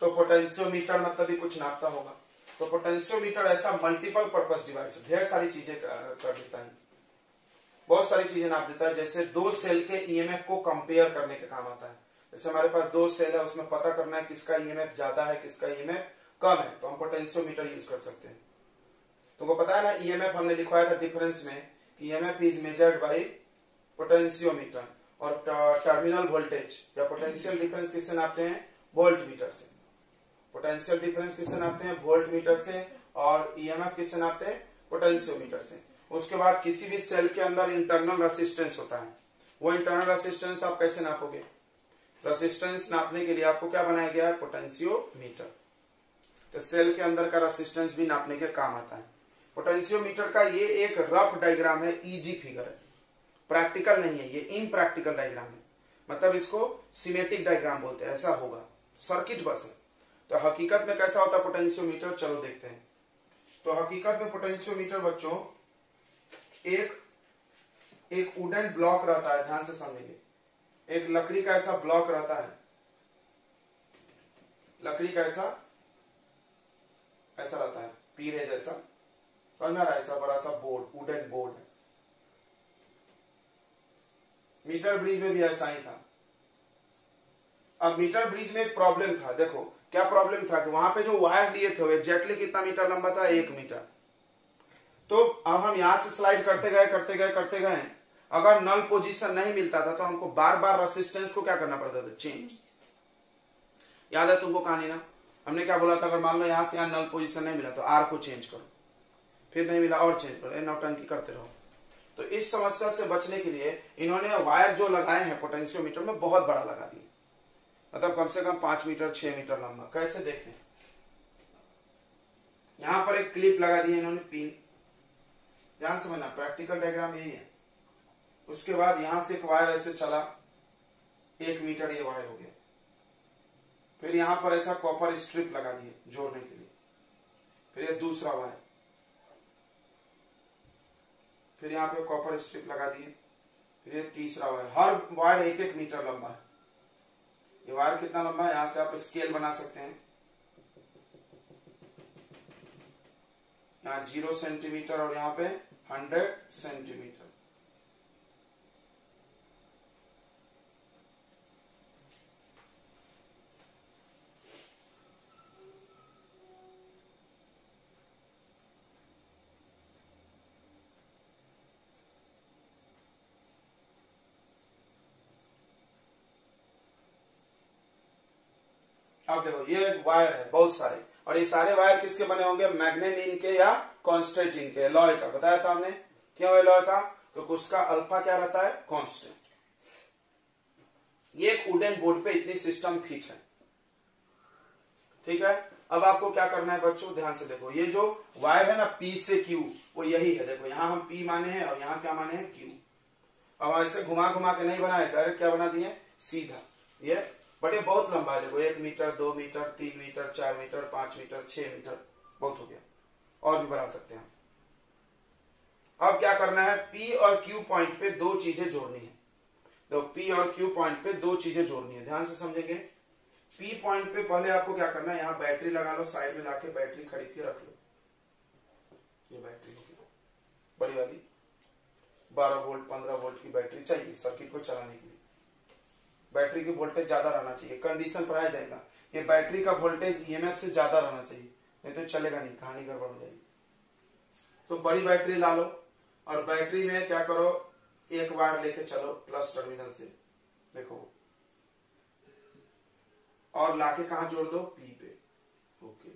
तो पोटेंशियोमीटर मतलब भी कुछ नापता होगा। तो पोटेंशियोमीटर ऐसा मल्टीपल पर्पस डिवाइस, ढेर सारी चीजें कर देता है, बहुत सारी चीजें नाप देता है। जैसे दो सेल के ईएमएफ को कंपेयर करने के काम आता है। जैसे हमारे पास दो सेल है, उसमें पता करना है किसका ईएमएफ ज्यादा है, किसका ईएमएफ कम है, तो हम पोटेंशियोमीटर यूज कर सकते हैं। तुमको पता है ना, ईएमएफ हमने लिखवाया था डिफरेंस में कि EMF is measured by potentiometer, और टर्मिनल वोल्टेज या पोटेंशियल डिफरेंस किससे नापते हैं, वोल्ट मीटर से। पोटेंशियल डिफरेंस किससे नापते हैं, वोल्ट मीटर से, और ईएमएफ किससे नापते हैं, पोटेंशियोमीटर से। उसके बाद किसी भी सेल के अंदर इंटरनल रेसिस्टेंस होता है, वो इंटरनल रेसिस्टेंस आप कैसे नापोगे, रेसिस्टेंस नापने के लिए आपको क्या बनाया गया है, पोटेंशियोमीटर। तो सेल के अंदर का रेसिस्टेंस भी नापने के काम आता है। पोटेंशियोमीटर का ये एक रफ डायग्राम है, इजी फिगर है, प्रैक्टिकल नहीं है, ये इनप्रैक्टिकल डायग्राम है, मतलब इसको सिमेटिक डायग्राम बोलते हैं, ऐसा होगा, सर्किट बस है। तो हकीकत में कैसा होता है पोटेंशियोमीटर, चलो देखते हैं। तो हकीकत में पोटेंशियोमीटर बच्चों एक वुडन ब्लॉक रहता है, ध्यान से समझेंगे, एक लकड़ी का ऐसा ब्लॉक रहता है, लकड़ी का ऐसा रहता है, पीढ़े जैसा, समझ में आ रहा है, ऐसा बड़ा सा बोर्ड, वुडन बोर्ड है। मीटर ब्रिज में भी ऐसा ही था। अब मीटर ब्रिज में एक प्रॉब्लम था, देखो क्या प्रॉब्लम था कि वहां पे जो वायर लिए थे वो एग्जैक्टली कितना मीटर लंबा था, 1 मीटर। तो अब हम यहां से स्लाइड करते गए, अगर नल पोजीशन नहीं मिलता था तो हमको बार बार रेसिस्टेंस को क्या करना पड़ता था, चेंज। याद है तुमको कहानी ना, हमने क्या बोला था, अगर मान लो यहां से यहां नल पोजीशन नहीं मिला तो आर को चेंज करो, फिर नहीं मिला और चेंज करो, नौटंकी करते रहो। तो इस समस्या से बचने के लिए इन्होंने वायर जो लगाए हैं पोटेंशियोमीटर में बहुत बड़ा लगा दिए, मतलब कम से कम 5 मीटर 6 मीटर लंबा। कैसे देखें, यहां पर एक क्लिप लगा दी है इन्होंने, पिन, ध्यान समझना, प्रैक्टिकल डायग्राम यही है। उसके बाद यहां से एक वायर ऐसे चला, 1 मीटर ये वायर हो गया। फिर यहां पर ऐसा कॉपर स्ट्रिप लगा दिए जोड़ने के लिए, फिर ये दूसरा वायर, फिर यहां पे कॉपर स्ट्रिप लगा दिए, फिर ये तीसरा वायर। हर वायर 1-1 मीटर लंबा है। ये वायर कितना लंबा है, यहां से आप स्केल बना सकते हैं, यहाँ 0 सेंटीमीटर और यहाँ पे 100 सेंटीमीटर। अब देखो ये वायर है बहुत सारे, और ये सारे वायर किसके बने होंगे, मैग्नेट इनके या कांस्टेंट इनके, एलॉय का। बताया था हमने क्यों एलॉय का, क्योंकि उसका अल्फा क्या रहता है, कांस्टेंट। ये एक वुडन बोर्ड पे इतनी सिस्टम फिट है, ठीक है। अब आपको क्या करना है बच्चों, ध्यान से देखो, ये जो वायर है ना P से Q, वो यही है। देखो यहाँ हम P माने हैं और यहाँ क्या माने हैं, Q। अब ऐसे घुमा घुमा के नहीं बनाए, डायरेक्ट क्या बना दिए, सीधा ये। बट ये बहुत लंबा है, देखो 1 metre 2 metre 3 metre 4 metre 5 metre 6 metre, बहुत हो गया, और भी बढ़ा सकते हैं। अब क्या करना है, P और Q पॉइंट पे 2 चीजें जोड़नी है। तो P और Q पॉइंट पे 2 चीजें जोड़नी है, ध्यान से समझेंगे। P पॉइंट पे पहले आपको क्या करना है, यहाँ बैटरी लगा लो, साइड में लाके बैटरी खरीद के रख लो। ये बैटरी होगी बड़ी वाली, 12 वोल्ट 15 वोल्ट की बैटरी चाहिए सर्किट को चलाने के लिए। बैटरी की वोल्टेज ज्यादा रहना चाहिए, कंडीशन पाया जाएगा कि बैटरी का वोल्टेज ईएमएफ से ज्यादा रहना चाहिए, नहीं तो चलेगा नहीं, कहानी गड़बड़ हो जाएगी। तो बड़ी बैटरी ला लो, और बैटरी में क्या करो, एक वायर लेके चलो प्लस टर्मिनल से, देखो, और लाके कहां जोड़ दो, P पे, ओके।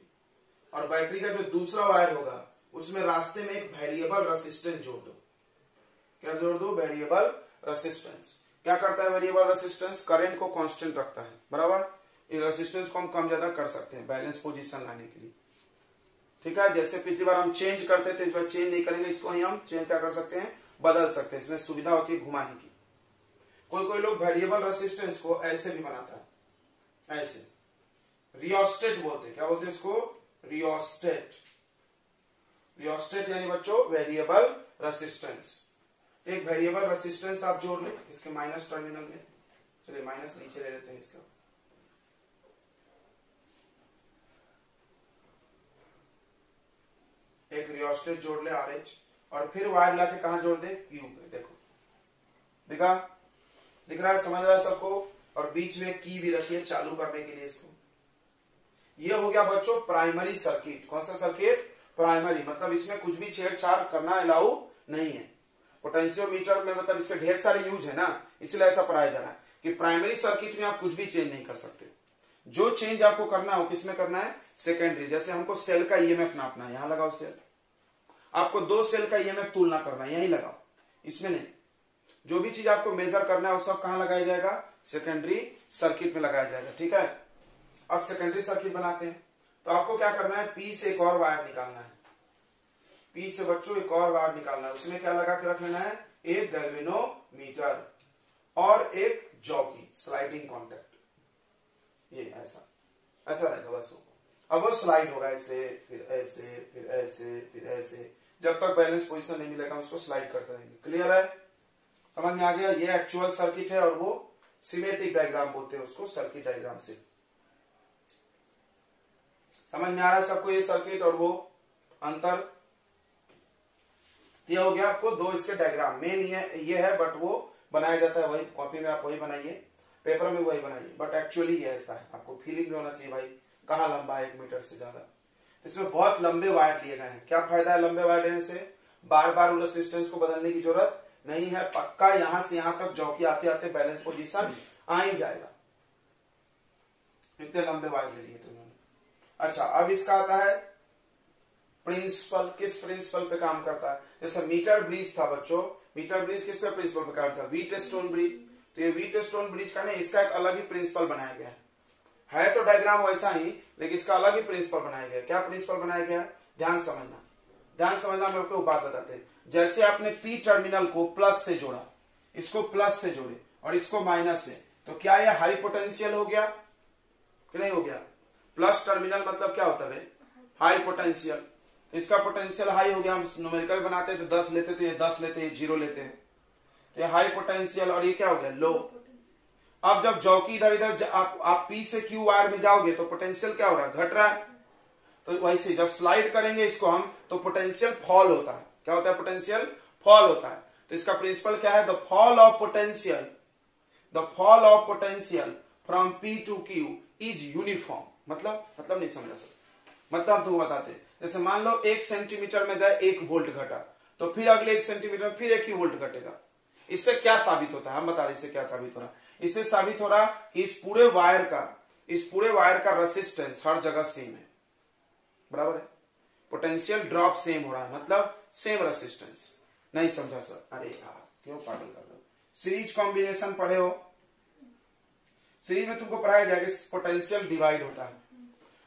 और बैटरी का जो दूसरा वायर होगा उसमें रास्ते में एक वेरिएबल रेसिस्टेंस जोड़ दो। क्या जोड़ दो, वेरिएबल रेसिस्टेंस। क्या करता है वेरिएबल रेसिस्टेंस, करंट को कांस्टेंट रखता है, बराबर। ये रेसिस्टेंस को हम कम ज्यादा कर सकते हैं बैलेंस पोजीशन लाने के लिए, ठीक है। जैसे पिछली बार हम चेंज करते थे, इस बार चेंज नहीं करेंगे, इसको ही हम चेंज क्या कर सकते हैं, बदल सकते हैं। इसमें सुविधा होती है घुमाने की। कोई कोई लोग वेरिएबल रेसिस्टेंस को ऐसे भी बनाता है, ऐसे रियोस्टेट बोलते हैं, क्या बोलते हैं इसको, रियोस्टेट। रियोस्टेट यानी बच्चों वेरिएबल रेसिस्टेंस। एक वेरिएबल रेसिस्टेंस आप जोड़ लें इसके माइनस टर्मिनल में, चलिए माइनस नीचे ले लेते हैं इसका, एक रियोस्टेट जोड़ ले RH और फिर वायर लाके कहां जोड़ दे, Q पे। देखो दिखा, दिख रहा है, समझ रहा है सबको। और बीच में की भी रखी है चालू करने के लिए इसको। ये हो गया बच्चों प्राइमरी सर्किट। कौन सा सर्किट, प्राइमरी, मतलब इसमें कुछ भी छेड़छाड़ करना अलाउ नहीं है। पोटेंशियोमीटर में मतलब इसके ढेर सारे यूज है ना, इसलिए ऐसा पढ़ाया जा रहा है कि प्राइमरी सर्किट में आप कुछ भी चेंज नहीं कर सकते। जो चेंज आपको करना हो किसमें करना है, सेकेंडरी। जैसे हमको सेल का ईएमएफ नापना है, यहां लगाओ सेल। आपको 2 सेल का ईएमएफ तुलना करना है, यही लगाओ, इसमें नहीं। जो भी चीज आपको मेजर करना है वो सब कहां लगाया जाएगा, सेकेंडरी सर्किट में लगाया जाएगा। ठीक है, अब सेकेंडरी सर्किट बनाते हैं। तो आपको क्या करना है, पी से एक और वायर निकालना है। पी से बच्चों एक और वायर निकालना है, उसमें क्या लगा के रख लेना है, एक गैल्वेनोमीटर और एक जॉकी स्लाइडिंग कॉन्टैक्ट। ये ऐसा ऐसा रहेगा बस। अब वो स्लाइड होगा ऐसे, फिर ऐसे, फिर ऐसे, फिर ऐसे, जब तक बैलेंस पोजीशन नहीं मिलेगा उसको स्लाइड करते रहेंगे। क्लियर है, समझ में आ गया। ये एक्चुअल सर्किट है और वो सिमेट्रिक डायग्राम बोलते हैं उसको, सर्किट डायग्राम से। समझ में आ रहा है सबको ये सर्किट और वो अंतर। ये हो गया आपको 2 इसके डायग्राम। मेन ये है बट वो बनाया जाता है वही, कॉपी में आप वही बनाइए, पेपर में वही बनाइए, बट एक्चुअली ये ऐसा है। आपको फीलिंग भी होना चाहिए भाई कहाँ लंबा है 1 मीटर से ज्यादा। इसमें बहुत लंबे वायर लिए गए हैं। क्या फायदा है लंबे वायर लेने से, बार बार रेसिस्टेंस को बदलने की जरूरत नहीं है। पक्का यहां से यहां तक जॉकी आते आते बैलेंस पोजीशन आ ही जाएगा। इतने लंबे वायर ले लिए तो उन्होंने। अच्छा, अब इसका आता है प्रिंसिपल। किस प्रिंसिपल पे काम करता है, जैसे मीटर ब्रिज था बच्चों, मीटर ब्रिज किस पे प्रिंसिपल पे काम था, व्हीटस्टोन ब्रिज। तो ये व्हीटस्टोन ब्रिज का ना इसका एक अलग ही प्रिंसिपल बनाया गया है तो डायग्राम वैसा ही, लेकिन इसका अलग ही प्रिंसिपल बनाया गया। क्या प्रिंसिपल बनाया गया, ध्यान समझना, ध्यान समझना। मैं आपको बात बताते हैं। जैसे आपने पी टर्मिनल को प्लस से जोड़ा, इसको प्लस से जोड़े और इसको माइनस से, तो क्या यह हाई पोटेंशियल हो गया कि नहीं हो गया। प्लस टर्मिनल मतलब क्या होता है, हाई पोटेंशियल। इसका पोटेंशियल हाई हो गया। हम न्यूमेरिकल बनाते हैं तो 10 लेते, तो ये 10 लेते, ये 0 लेते हैं, तो ये हाई पोटेंशियल। और ये क्या हो गया, लो। अब जब जॉकी इधर इधर आप पी से क्यू वायर में जाओगे तो पोटेंशियल क्या हो रहा है, घट रहा है। तो वैसे जब स्लाइड करेंगे इसको हम तो पोटेंशियल फॉल होता है। क्या होता है, पोटेंशियल फॉल होता है। तो इसका प्रिंसिपल क्या है, the fall of potential, the fall of potential from P to Q is uniform. मतलब नहीं समझा सर, मतलब तुम बताते। जैसे मान लो 1 सेंटीमीटर में गए 1 वोल्ट घटा, तो फिर अगले 1 सेंटीमीटर में फिर 1 ही वोल्ट घटेगा। इससे क्या साबित होता है, हम बता रहे इससे क्या साबित हो रहा है। इससे साबित हो रहा कि इस पूरे वायर का रेसिस्टेंस हर जगह सेम है, बराबर है। पोटेंशियल ड्रॉप सेम हो रहा है, मतलब सेम रेसिस्टेंस। नहीं समझा सर, अरे यार क्यों पागल कर रहे हो। सीरीज कॉम्बिनेशन पढ़े हो, सीरीज में तुमको पढ़ाया गया कि पोटेंशियल डिवाइड होता है,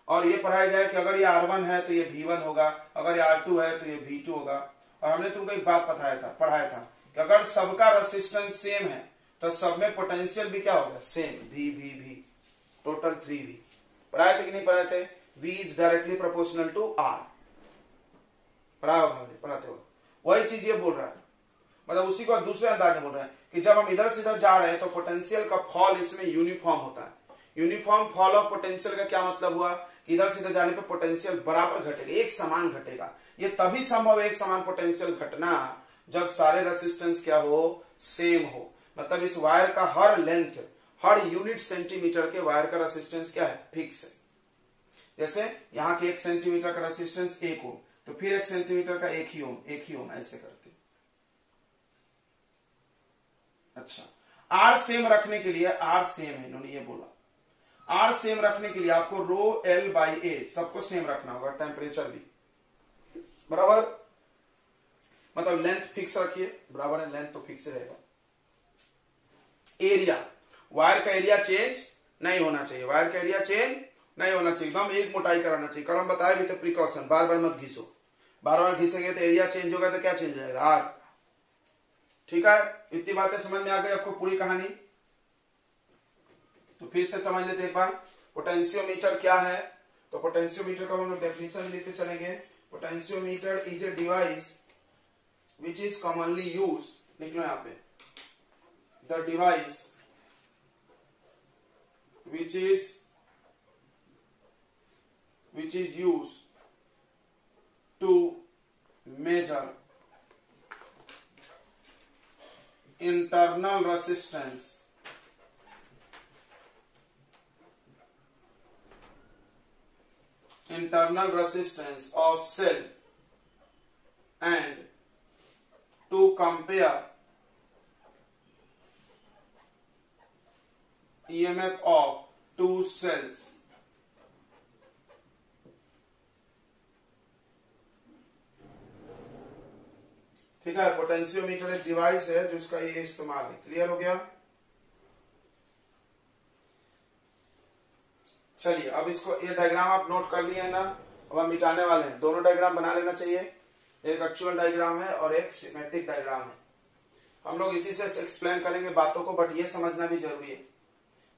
और ये पढ़ाया गया कि अगर ये R1 है तो ये V1 होगा, अगर ये R2 है तो ये V2 होगा। और हमने तुमको एक बात पढ़ाया था कि अगर सबका रेसिस्टेंस सेम है तो सब में पोटेंशियल भी क्या होगा, सेम, V टोटल 3V। पढ़ाए थे कि नहीं पढ़ाए थे, V is directly proportional to R। पढ़ाते हो, वही चीज ये बोल रहा है। मतलब उसी को दूसरे अंदाज में बोल रहा है कि जब हम इधर से इधर जा रहे हैं तो पोटेंशियल का फॉल इसमें यूनिफॉर्म होता है। यूनिफॉर्म फॉल ऑफ पोटेंशियल का क्या मतलब हुआ कि इधर से इधर जाने पे पोटेंशियल बराबर घटेगा, एक समान घटेगा। ये तभी संभव है एक समान पोटेंशियल घटना जब सारे रेसिस्टेंस क्या हो, सेम हो। मतलब इस वायर का हर लेंथ, हर यूनिट सेंटीमीटर के वायर का रेसिस्टेंस क्या है, फिक्स है। जैसे यहाँ के 1 सेंटीमीटर का रेसिस्टेंस 1 ओम, तो फिर 1 सेंटीमीटर का 1 ही ओम, ऐसे करते। अच्छा, आर सेम रखने के लिए, आर सेम है, इन्होंने ये बोला, आर सेम रखने के लिए आपको रो एल बाई ए सबको सेम रखना होगा, टेम्परेचर भी बराबर, मतलब लेंथ फिक्स रखिए, बराबर है, लेंथ तो फिक्स रहेगा। एरिया, वायर का एरिया चेंज नहीं होना चाहिए, वायर का एरिया चेंज नहीं होना चाहिए, एकदम एक मोटाई कराना चाहिए। कल हम बताए भी थे प्रिकॉशन, बार बार मत घिसो, बार बार घिसेंगे तो एरिया चेंज होगा तो क्या चेंज हो जाएगा, आर। ठीक है, इतनी बातें समझ में आ गई आपको पूरी कहानी। तो फिर से समझ लेते एक बार, पोटेंशियोमीटर क्या है। तो पोटेंशियोमीटर का हम लोग डेफिनेशन लिखते चलेंगे। Potentiometer is a device which is commonly use, लिख लो यहाँ पे, the device which is used to measure internal resistance of cell and to compare EMF of two cells. ठीक है, पोटेंशियोमीटर एक डिवाइस है जिसका ये इस्तेमाल है। क्लियर हो गया? चलिए अब इसको, ये डायग्राम आप नोट कर लिए ना, अब हम मिटाने वाले हैं। दोनों डायग्राम बना लेना चाहिए, एक एक्चुअल डायग्राम है और एक सिमेट्रिक डायग्राम है। हम लोग इसी से एक्सप्लेन करेंगे बातों को, बट ये समझना भी जरूरी है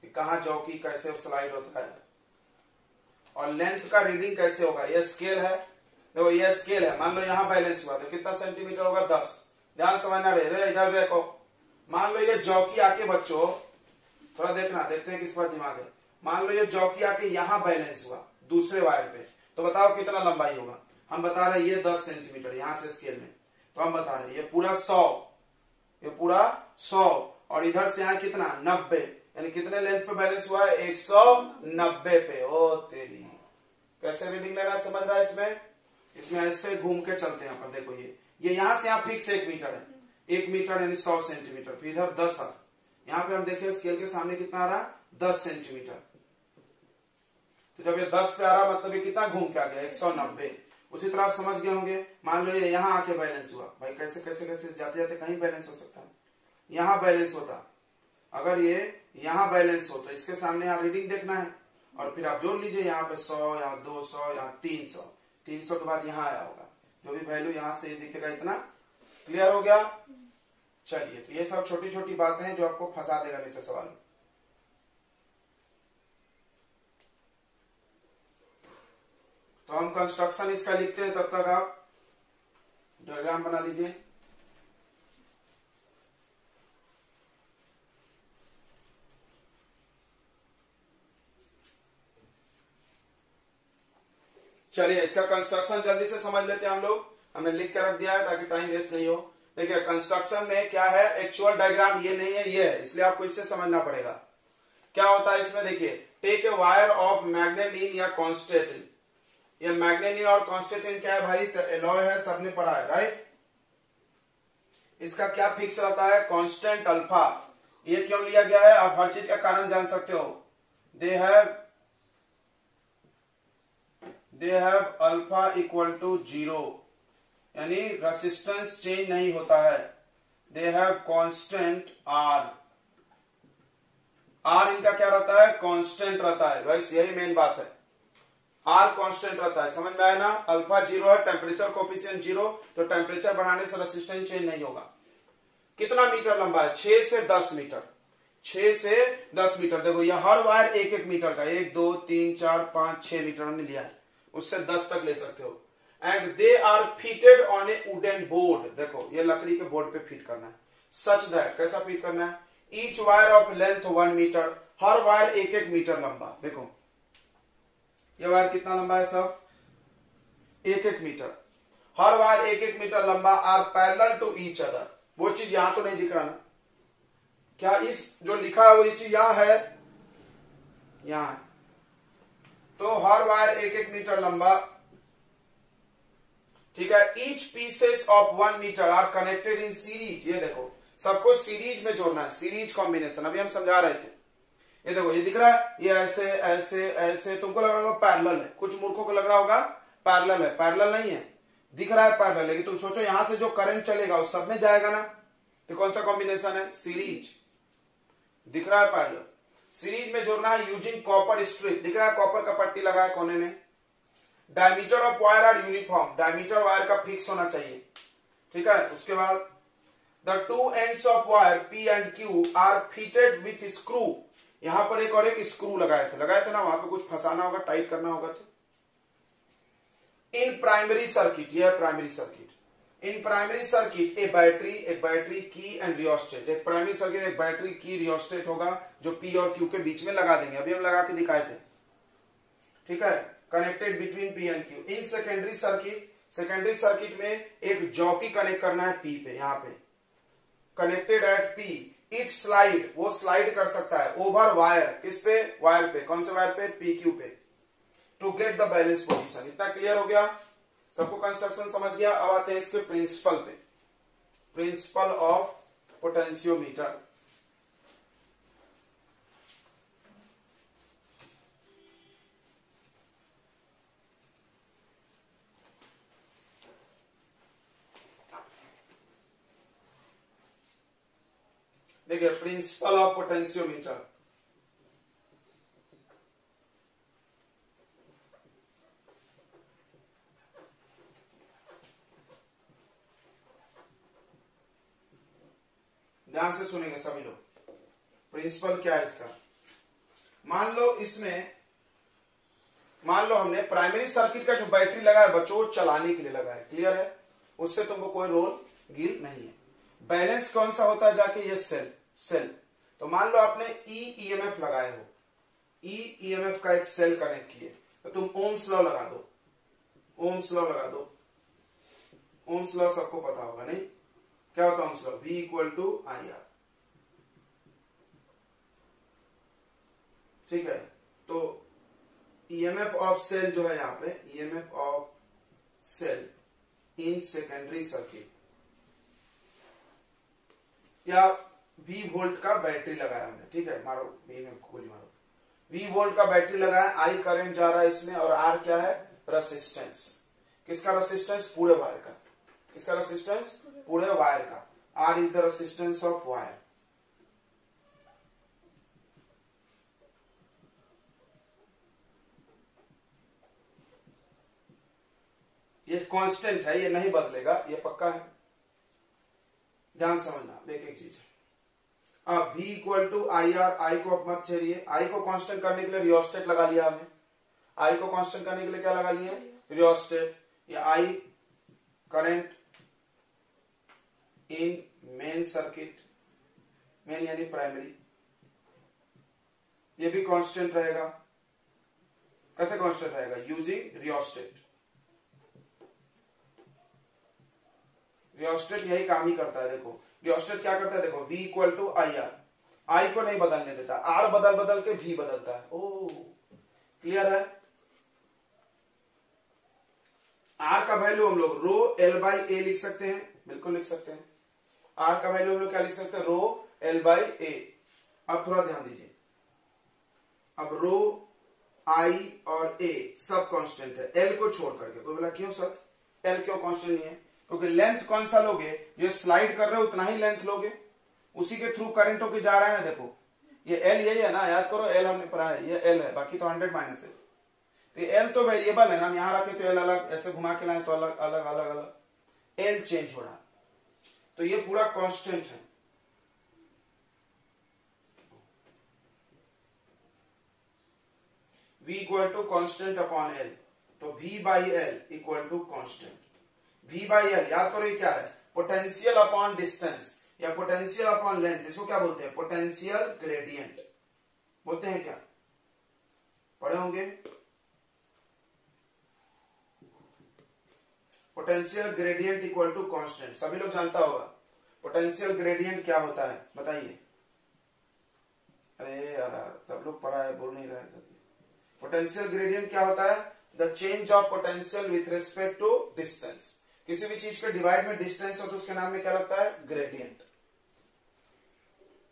कि कहाँ चौकी कैसे स्लाइड होता है और लेंथ का रीडिंग कैसे होगा। ये स्केल है, देखो ये स्केल है, मान लो यहाँ बैलेंस हुआ तो कितना सेंटीमीटर होगा, 10। ध्यान समझना रहे, इधर देखो, मान लो ये जौकी आके, बच्चों थोड़ा देखना, देखते हैं किस पर दिमाग है। मान लो ये जौकी आके यहाँ बैलेंस हुआ दूसरे वायर पे, तो बताओ कितना लंबाई होगा। हम बता रहे हैं ये 10 सेंटीमीटर यहाँ से स्केल में, तो हम बता रहे हैं ये पूरा 100, ये पूरा 100 और इधर से यहाँ कितना 90, यानी कितने लेंथ पे बैलेंस हुआ है, 190 पे। ओ तेरी, कैसे रीडिंग लेना समझ रहा है इसमें? इसमें ऐसे घूम के चलते हैं अपन। देखो ये यहाँ से यहाँ फिक्स 1 मीटर है, 1 मीटर यानी 100 सेंटीमीटर, फिर इधर 10 है, यहाँ पे हम देखें स्केल के सामने कितना आ रहा, 10 सेंटीमीटर। तो जब ये 10 पे आ रहा मतलब ये कितना घूम के आ गया, 190। उसी तरह आप समझ गए होंगे, मान लो ये यहाँ आके बैलेंस हुआ, भाई कैसे कैसे कैसे जाते जाते कहीं बैलेंस हो सकता है, यहाँ बैलेंस होता, अगर ये यहाँ बैलेंस हो तो इसके सामने यहाँ रीडिंग देखना है और फिर आप जोड़ लीजिए, यहाँ पे 100, यहाँ 200, यहाँ 300, 300 के बाद यहाँ आया होगा, जो भी वैल्यू यहाँ से दिखेगा इतना। क्लियर हो गया? चलिए, तो ये सब छोटी छोटी बातें हैं जो आपको फंसा देगा नहीं तो सवाल। तो हम कंस्ट्रक्शन इसका लिखते हैं, तब तक आप डायग्राम बना लीजिए। चलिए इसका कंस्ट्रक्शन जल्दी से समझ लेते हैं हम लोग, हमने लिख के रख दिया है ताकि टाइम वेस्ट नहीं हो। देखिए कंस्ट्रक्शन में क्या है, एक्चुअल डायग्राम ये नहीं है, ये है, इसलिए आपको इससे समझना पड़ेगा। क्या होता है इसमें, देखिए टेक ए वायर ऑफ मैग्नेटिन या कॉन्स्टेंटिन। ये मैग्नेटिन और कॉन्स्टेंटिन क्या है भाई, तो एलॉय है, सबने पढ़ा है राइट। इसका क्या फिक्स रहता है, कांस्टेंट अल्फा। ये क्यों लिया गया है, आप हर चीज का कारण जान सकते हो। They have alpha equal to 0, यानी रेसिस्टेंस चेंज नहीं होता है। They have constant R, R इनका क्या रहता है, कांस्टेंट रहता है। बस यही मेन बात है, आर कांस्टेंट रहता है। समझ में आया ना? अल्फा 0 है, टेम्परेचर कोफिशिएंट 0, तो टेम्परेचर बढ़ाने से रेसिस्टेंस चेंज नहीं होगा। कितना मीटर लंबा है, 6 से 10 मीटर, 6 से 10 मीटर। देखो ये हर वायर 1-1 मीटर का, 1 2 3 4 5 6 मीटर हमने लिया है, उससे 10 तक ले सकते हो। And they are fitted on a wooden board. देखो ये लकड़ी के बोर्ड पे फिट करना है, सच दैट, कैसा फिट करना है, each wire of length 1 metre, हर वायर 1-1 मीटर लंबा। देखो ये वायर कितना लंबा है सब, 1-1 मीटर, हर वायर 1-1 मीटर लंबा, are parallel to each other. वो चीज यहां तो नहीं दिख रहा ना, क्या इस जो लिखा है वो ये चीज यहां है, यहां है। तो हर वायर 1-1 मीटर लंबा, ठीक है। Each pieces of 1 metre are connected in series. ये देखो सबको सीरीज में जोड़ना है, सीरीज कॉम्बिनेशन, अभी हम समझा रहे थे। ये देखो ये दिख रहा है, ये ऐसे ऐसे ऐसे, तुमको लग रहा होगा पैरेलल है, कुछ मूर्खों को लग रहा होगा पैरेलल है, पैरेलल नहीं है, दिख रहा है पैरेलल, लेकिन तुम सोचो यहां से जो करंट चलेगा वो सब में जाएगा ना, तो कौन सा कॉम्बिनेशन है, सीरीज। दिख रहा है पैरेलल, सीरीज में जोड़ना है यूजिंग कॉपर स्ट्रिप। दिख रहा है कॉपर का पट्टी लगा है कोने में। Diameter of wire are uniform, diameter wire का फिक्स होना चाहिए, ठीक है। उसके बाद the 2 ends of wire P and Q are fitted with screw. यहां पर एक और एक स्क्रू लगाए थे ना, वहां पे कुछ फंसाना होगा, टाइट करना होगा। तो इन प्राइमरी सर्किट, यह है primary circuit. In primary circuit एक बैटरी की एंड रियोस्टेट, एक प्राइमरी सर्किट एक बैटरी की रियोस्टेट होगा जो पी और क्यू के बीच में लगा देंगे, अभी हम लगा के दिखाए थे, ठीक है, connected between P and Q. In secondary circuit में एक जॉकी कनेक्ट करना है पी पे, यहां पे connected eight P, it slide, वो स्लाइड कर सकता है ओवर वायर, किस पे, वायर पे, कौन से वायर पे, पी क्यू पे, to get the balance position. इतना क्लियर हो गया, सबको कंस्ट्रक्शन समझ गया। अब आते हैं इसके प्रिंसिपल पे, प्रिंसिपल ऑफ पोटेंशियोमीटर। देखिए प्रिंसिपल ऑफ पोटेंशियोमीटर, ध्यान से सुनेंगे सभी लोग। प्रिंसिपल क्या है इसका, मान लो हमने प्राइमरी सर्किट का जो बैटरी लगा है बच्चों चलाने के लिए लगा है, क्लियर है, उससे तुमको कोई रोल गिल नहीं है। बैलेंस कौन सा होता है जाके, ये सेल। तो मान लो आपने ईएमएफ लगाए हो, ईएमएफ का एक सेल कनेक्ट किए, तो तुम ओम्स लॉ लगा दो, ओम्स लॉ लगा दो। ओम्स लॉ सबको पता होगा नहीं, क्या होता है Ohm's law, V equal to IR, ठीक है। तो ईएमएफ ऑफ सेल जो है यहां पे, EMF of cell in secondary circuit, या V वोल्ट का बैटरी लगाया हमने, ठीक है, मारो V में गोली मारो, V वोल्ट का बैटरी लगाया, I करंट जा रहा है इसमें, और R क्या है, रेसिस्टेंस, किसका रेसिस्टेंस, पूरे वायर का, किसका रेसिस्टेंस, पूरे वायर का, R is the resistance of wire. ये कांस्टेंट है, ये नहीं बदलेगा, ये पक्का है, ध्यान समझना एक एक चीज। अब V equal to IR, I को अब मत छेड़िए, I को कांस्टेंट करने के लिए रियोस्टेट लगा लिया हमने, I को कांस्टेंट करने के लिए क्या लगा लिए, रियोस्टेट, या I current in main circuit, main यानी प्राइमरी, ये भी कांस्टेंट रहेगा। कैसे कांस्टेंट रहेगा, यूजिंग रियोस्टेट, रियोस्टेट यही काम ही करता है। देखो रियोस्टेट क्या करता है, देखो V equal to IR, I को नहीं बदलने देता, R बदल के V बदलता है। ओ क्लियर है, R का वैल्यू हम लोग रो L बाई A लिख सकते हैं, बिल्कुल लिख सकते हैं। R का वैल्यू हम लोग क्या लिख सकते हैं, रो L बाई A। अब थोड़ा ध्यान दीजिए, अब रो I और A सब कांस्टेंट है, L को छोड़ करके। कोई बोला क्यों सर, L क्यों कांस्टेंट नहीं है, क्योंकि लेंथ कौन सा लोगे, जो स्लाइड कर रहे हो उतना ही लेंथ लोगे, उसी के थ्रू करंट होके जा रहा है ना। देखो ये L यही है ना, याद करो L हमने पढ़ा है, ये L है, बाकी तो 100 माइनस है, तो L तो वेरिएबल है ना, हम यहां रखे तो L अलग, ऐसे घुमा के लाए तो अलग अलग अलग अलग, L चेंज हो रहा है, तो ये पूरा कांस्टेंट है। V equal to constant upon L, तो V by L equal to constant. V by L याद करो ये क्या है, पोटेंशियल अपॉन डिस्टेंस या पोटेंशियल अपॉन लेंथ, इसको क्या बोलते हैं, पोटेंशियल ग्रेडियंट बोलते हैं, क्या पढ़े होंगे, potential gradient equal to constant, सभी लोग जानता होगा। पोटेंशियल ग्रेडियंट क्या होता है बताइए, अरे यार सब लोग पढ़ा है, बोल नहीं रहे। पोटेंशियल ग्रेडियंट क्या होता है, the change of potential with respect to distance, किसी भी चीज के डिवाइड में डिस्टेंस हो तो उसके नाम में क्या लगता है, ग्रेडियंट।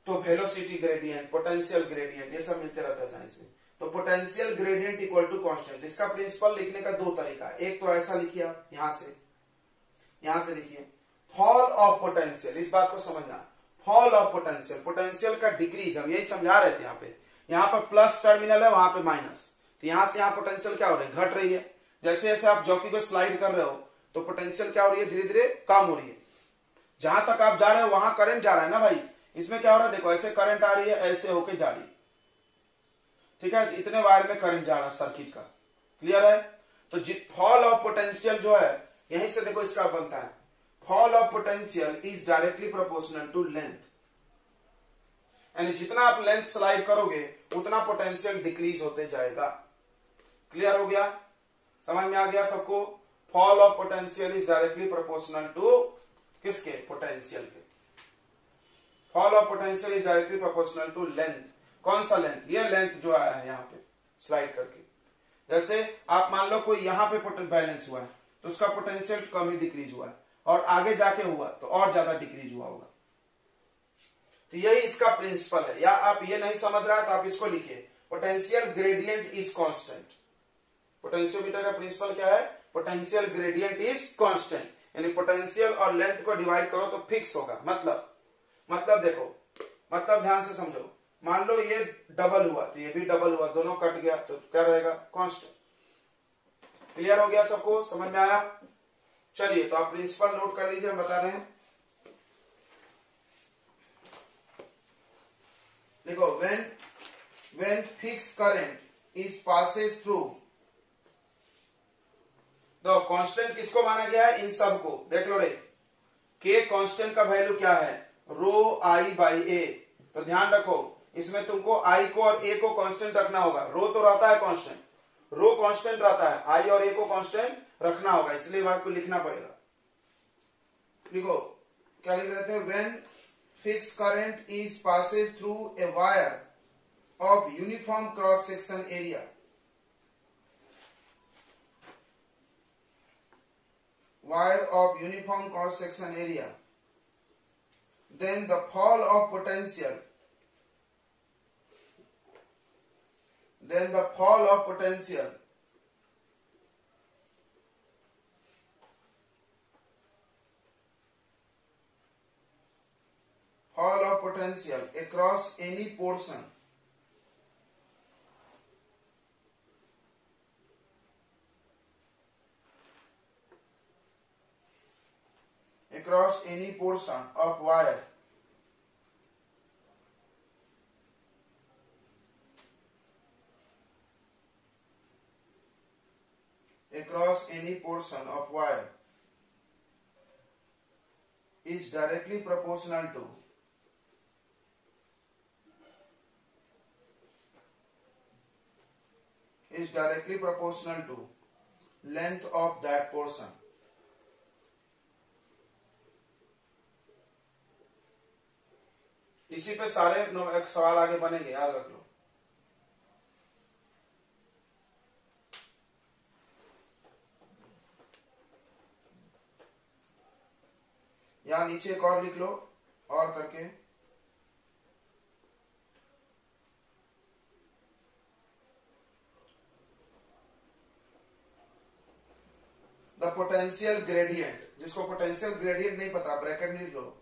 तो वेलोसिटी ग्रेडियंट, पोटेंशियल ग्रेडियंट, ये सब मिलते रहता है साइंस में। तो potential gradient equal to constant, इसका प्रिंसिपल लिखने का दो तरीका, एक तो ऐसा लिखिए आप, यहां से लिखिए फॉल ऑफ पोटेंशियल, इस बात को समझना, फॉल ऑफ पोटेंशियल, पोटेंशियल का डिक्रीज, हम यही समझा रहे थे। यहाँ पर प्लस टर्मिनल है, वहां पे माइनस, तो यहां से यहां पोटेंशियल क्या हो रही है, घट रही है। जैसे जैसे आप जॉकी को स्लाइड कर रहे हो तो पोटेंशियल क्या हो रही है, धीरे धीरे कम हो रही है। जहां तक आप जा रहे हो वहां करंट जा रहा है ना भाई, इसमें क्या हो रहा है, देखो ऐसे करंट आ रही है, ऐसे होके जा रही है, ठीक है, इतने वायर में करंट जा रहा है सर्किट का, क्लियर है। तो फॉल ऑफ पोटेंशियल जो है, यहीं से देखो इसका बनता है, fall of potential is directly proportional to length, यानी जितना आप लेंथ स्लाइड करोगे उतना पोटेंशियल डिक्रीज होते जाएगा। क्लियर हो गया, समझ में आ गया सबको? Fall of potential is directly proportional to किसके? पोटेंशियल के। Fall of potential is directly proportional to length. कौन सा लेंथ? ये लेंथ जो आया है यहाँ पे स्लाइड करके, जैसे आप मान लो कोई यहाँ पे बैलेंस हुआ है तो उसका पोटेंशियल कम ही डिक्रीज हुआ है, और आगे जाके हुआ तो और ज्यादा डिक्रीज हुआ होगा। तो यही इसका प्रिंसिपल है। या आप ये नहीं समझ रहा तो आप इसको लिखिए, potential gradient is constant. Potentiometer का प्रिंसिपल क्या है? पोटेंशियल ग्रेडियंट इज कांस्टेंट, यानी पोटेंशियल और लेंथ को डिवाइड करो तो फिक्स होगा। मतलब देखो, मतलब ध्यान से समझो, मान लो ये डबल हुआ तो ये भी डबल हुआ, दोनों कट गया तो क्या रहेगा? कांस्टेंट। क्लियर हो गया सबको? समझ में आया? चलिए तो आप प्रिंसिपल नोट कर लीजिए, हम बता रहे हैं। देखो, when fixed current is passes through, तो कांस्टेंट किसको माना गया है? इन सब को देख लो रे। के कांस्टेंट का वैल्यू क्या है? रो आई बाई ए। तो ध्यान रखो, इसमें तुमको आई को और ए को कांस्टेंट रखना होगा। रो तो रहता है कांस्टेंट, रो कांस्टेंट रहता है, आई और ए को कांस्टेंट रखना होगा, इसलिए बात को लिखना पड़ेगा। देखो क्या लिख रहे थे? When fix current is Passage through a wire of uniform cross section area, wire of uniform cross section area, then the fall of potential across any portion of wire is directly proportional to length of that portion। इसी पे सारे एक सवाल आगे बनेंगे, याद रख लो। यहां नीचे एक और लिख लो, और करके द पोटेंशियल ग्रेडियंट। जिसको पोटेंशियल ग्रेडियंट नहीं पता, ब्रैकेट में लिख लो,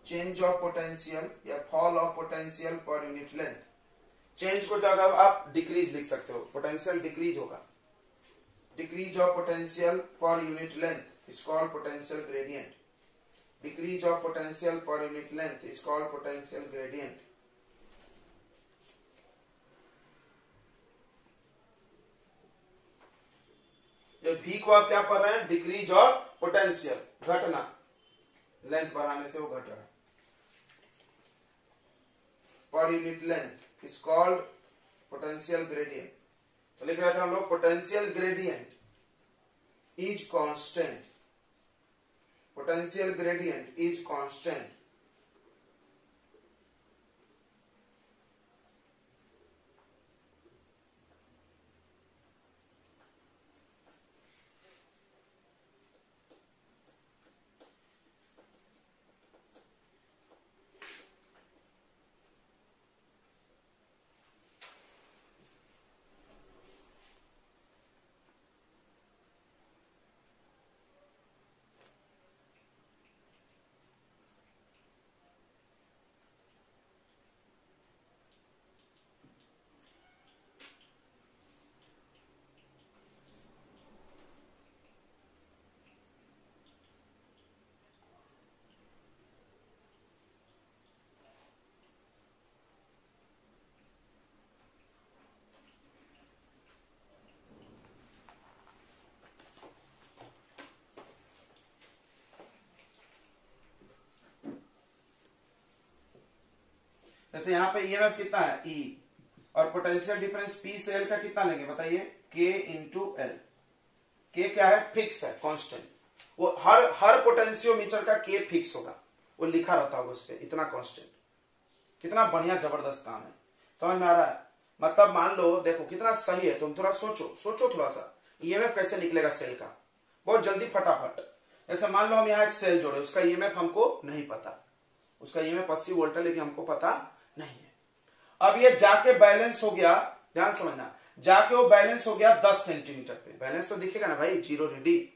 चेंज ऑफ पोटेंशियल या fall of potential per unit length. Change को जगह आप डिक्रीज लिख सकते हो, पोटेंशियल डिक्रीज होगा। Decrease of potential per unit length is called potential gradient. Decrease of potential per unit length is called potential gradient. ये भी को आप क्या पढ़ रहे हैं? डिक्रीज ऑफ पोटेंशियल, घटना, लेंथ बढ़ाने से वो घट रहा है। Per unit length is called potential gradient. तो लिख रहे थे हम लोग, potential gradient is constant, potential gradient is constant जैसे यहाँ पे ईएमएफ कितना है E, और पोटेंशियल डिफरेंस P से L का कितना लेंगे बताइए, K इंटू एल। K क्या है, फिक्स है, कांस्टेंट। वो हर पोटेंशियोमीटर का K फिक्स होगा, वो लिखा रहता होगा उस पर, इतना कांस्टेंट। कितना बढ़िया जबरदस्त काम है, समझ में आ रहा है? मतलब मान लो, देखो कितना सही है, तुम थोड़ा सोचो थोड़ा सा, ईएमएफ कैसे निकलेगा सेल का, बहुत जल्दी फटाफट। जैसे मान लो हम यहाँ एक सेल जोड़े, उसका ईएमएफ हमको नहीं पता, उसका ईएमएफ 80 वोल्ट है लेकिन हमको पता नहीं है। अब ये जाके बैलेंस हो गया, ध्यान समझना, जाके वो बैलेंस हो गया 10 सेंटीमीटर पे, बैलेंस तो दिखेगा ना भाई, जीरो रीडिंग।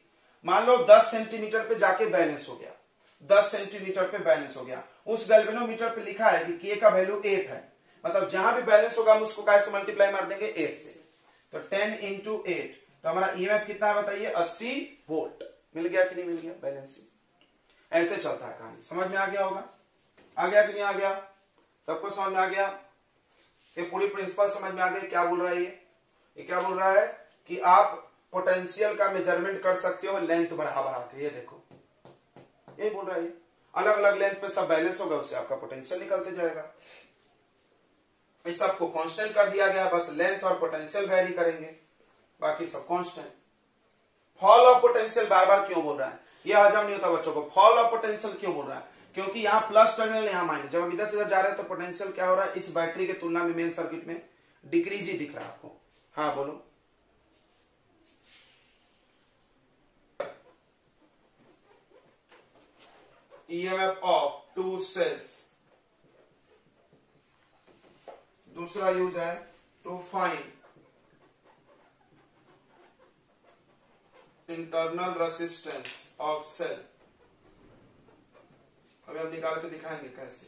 मान लो 10 सेंटीमीटर पे जाके बैलेंस हो गया, 10 सेंटीमीटर पे बैलेंस हो गया। उस गैल्वेनोमीटर पे लिखा है कि K का वैल्यू 8 है, मतलब जहां भी बैलेंस होगा हम उसको कैसे मल्टीप्लाई मार देंगे, 8 से। तो 10 इंटू 8, तो हमारा ईएमएफ कितना है बताइए, 80 वोल्ट। मिल गया कि नहीं मिल गया, बैलेंसिंग। ऐसे चलता है कहानी, समझ में आ गया होगा, आ गया कि नहीं आ गया, सबको समझ में आ गया? ये पूरी प्रिंसिपल समझ में आ गई, क्या बोल रहा है ये क्या बोल रहा है कि आप पोटेंशियल का मेजरमेंट कर सकते हो लेंथ बढ़ा बढ़ा के। ये देखो, ये बोल रहा है, अलग अलग लेंथ पे सब बैलेंस होगा, उससे आपका पोटेंशियल निकलते जाएगा। इस सबको कांस्टेंट कर दिया गया, बस लेंथ और पोटेंशियल वेरी करेंगे, बाकी सब कांस्टेंट। फॉल ऑफ पोटेंशियल बार बार क्यों बोल रहा है, ये हजम नहीं होता बच्चों को। फॉल ऑफ पोटेंशियल क्यों बोल रहा है, क्योंकि यहाँ प्लस टर्मिनल, यहाँ माइनस। जब हम इधर से इधर जा रहे हैं तो पोटेंशियल क्या हो रहा है, इस बैटरी की तुलना में मेन सर्किट में डिक्रीज ही दिख रहा है आपको। हाँ बोलो। EMF ऑफ टू सेल्स, दूसरा यूज है to find internal resistance of cell. अभी हम निकाल के दिखाएंगे कैसे।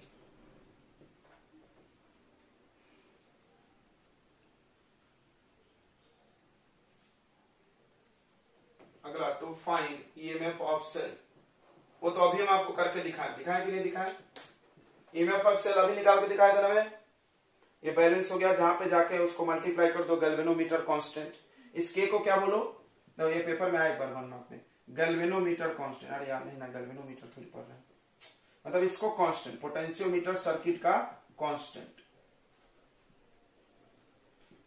अगला to find EMF of cell, वो तो अभी हम आपको करके दिखाएं कि नहीं दिखाएं। ईएमएफ ऑफ सेल अभी निकाल के दिखाए थे ना, ये बैलेंस हो गया, जहां पे जाके उसको मल्टीप्लाई कर दो गैल्वेनोमीटर कांस्टेंट। इस के को क्या बोलो, तो ये पेपर में आया एक बार 1 मार्क में, गैल्वेनोमीटर कांस्टेंट। अरे यार नहीं ना, गैल्वेनोमीटर थोड़ी पढ़ रहे हैं, मतलब इसको कांस्टेंट, पोटेंशियोमीटर सर्किट का constant,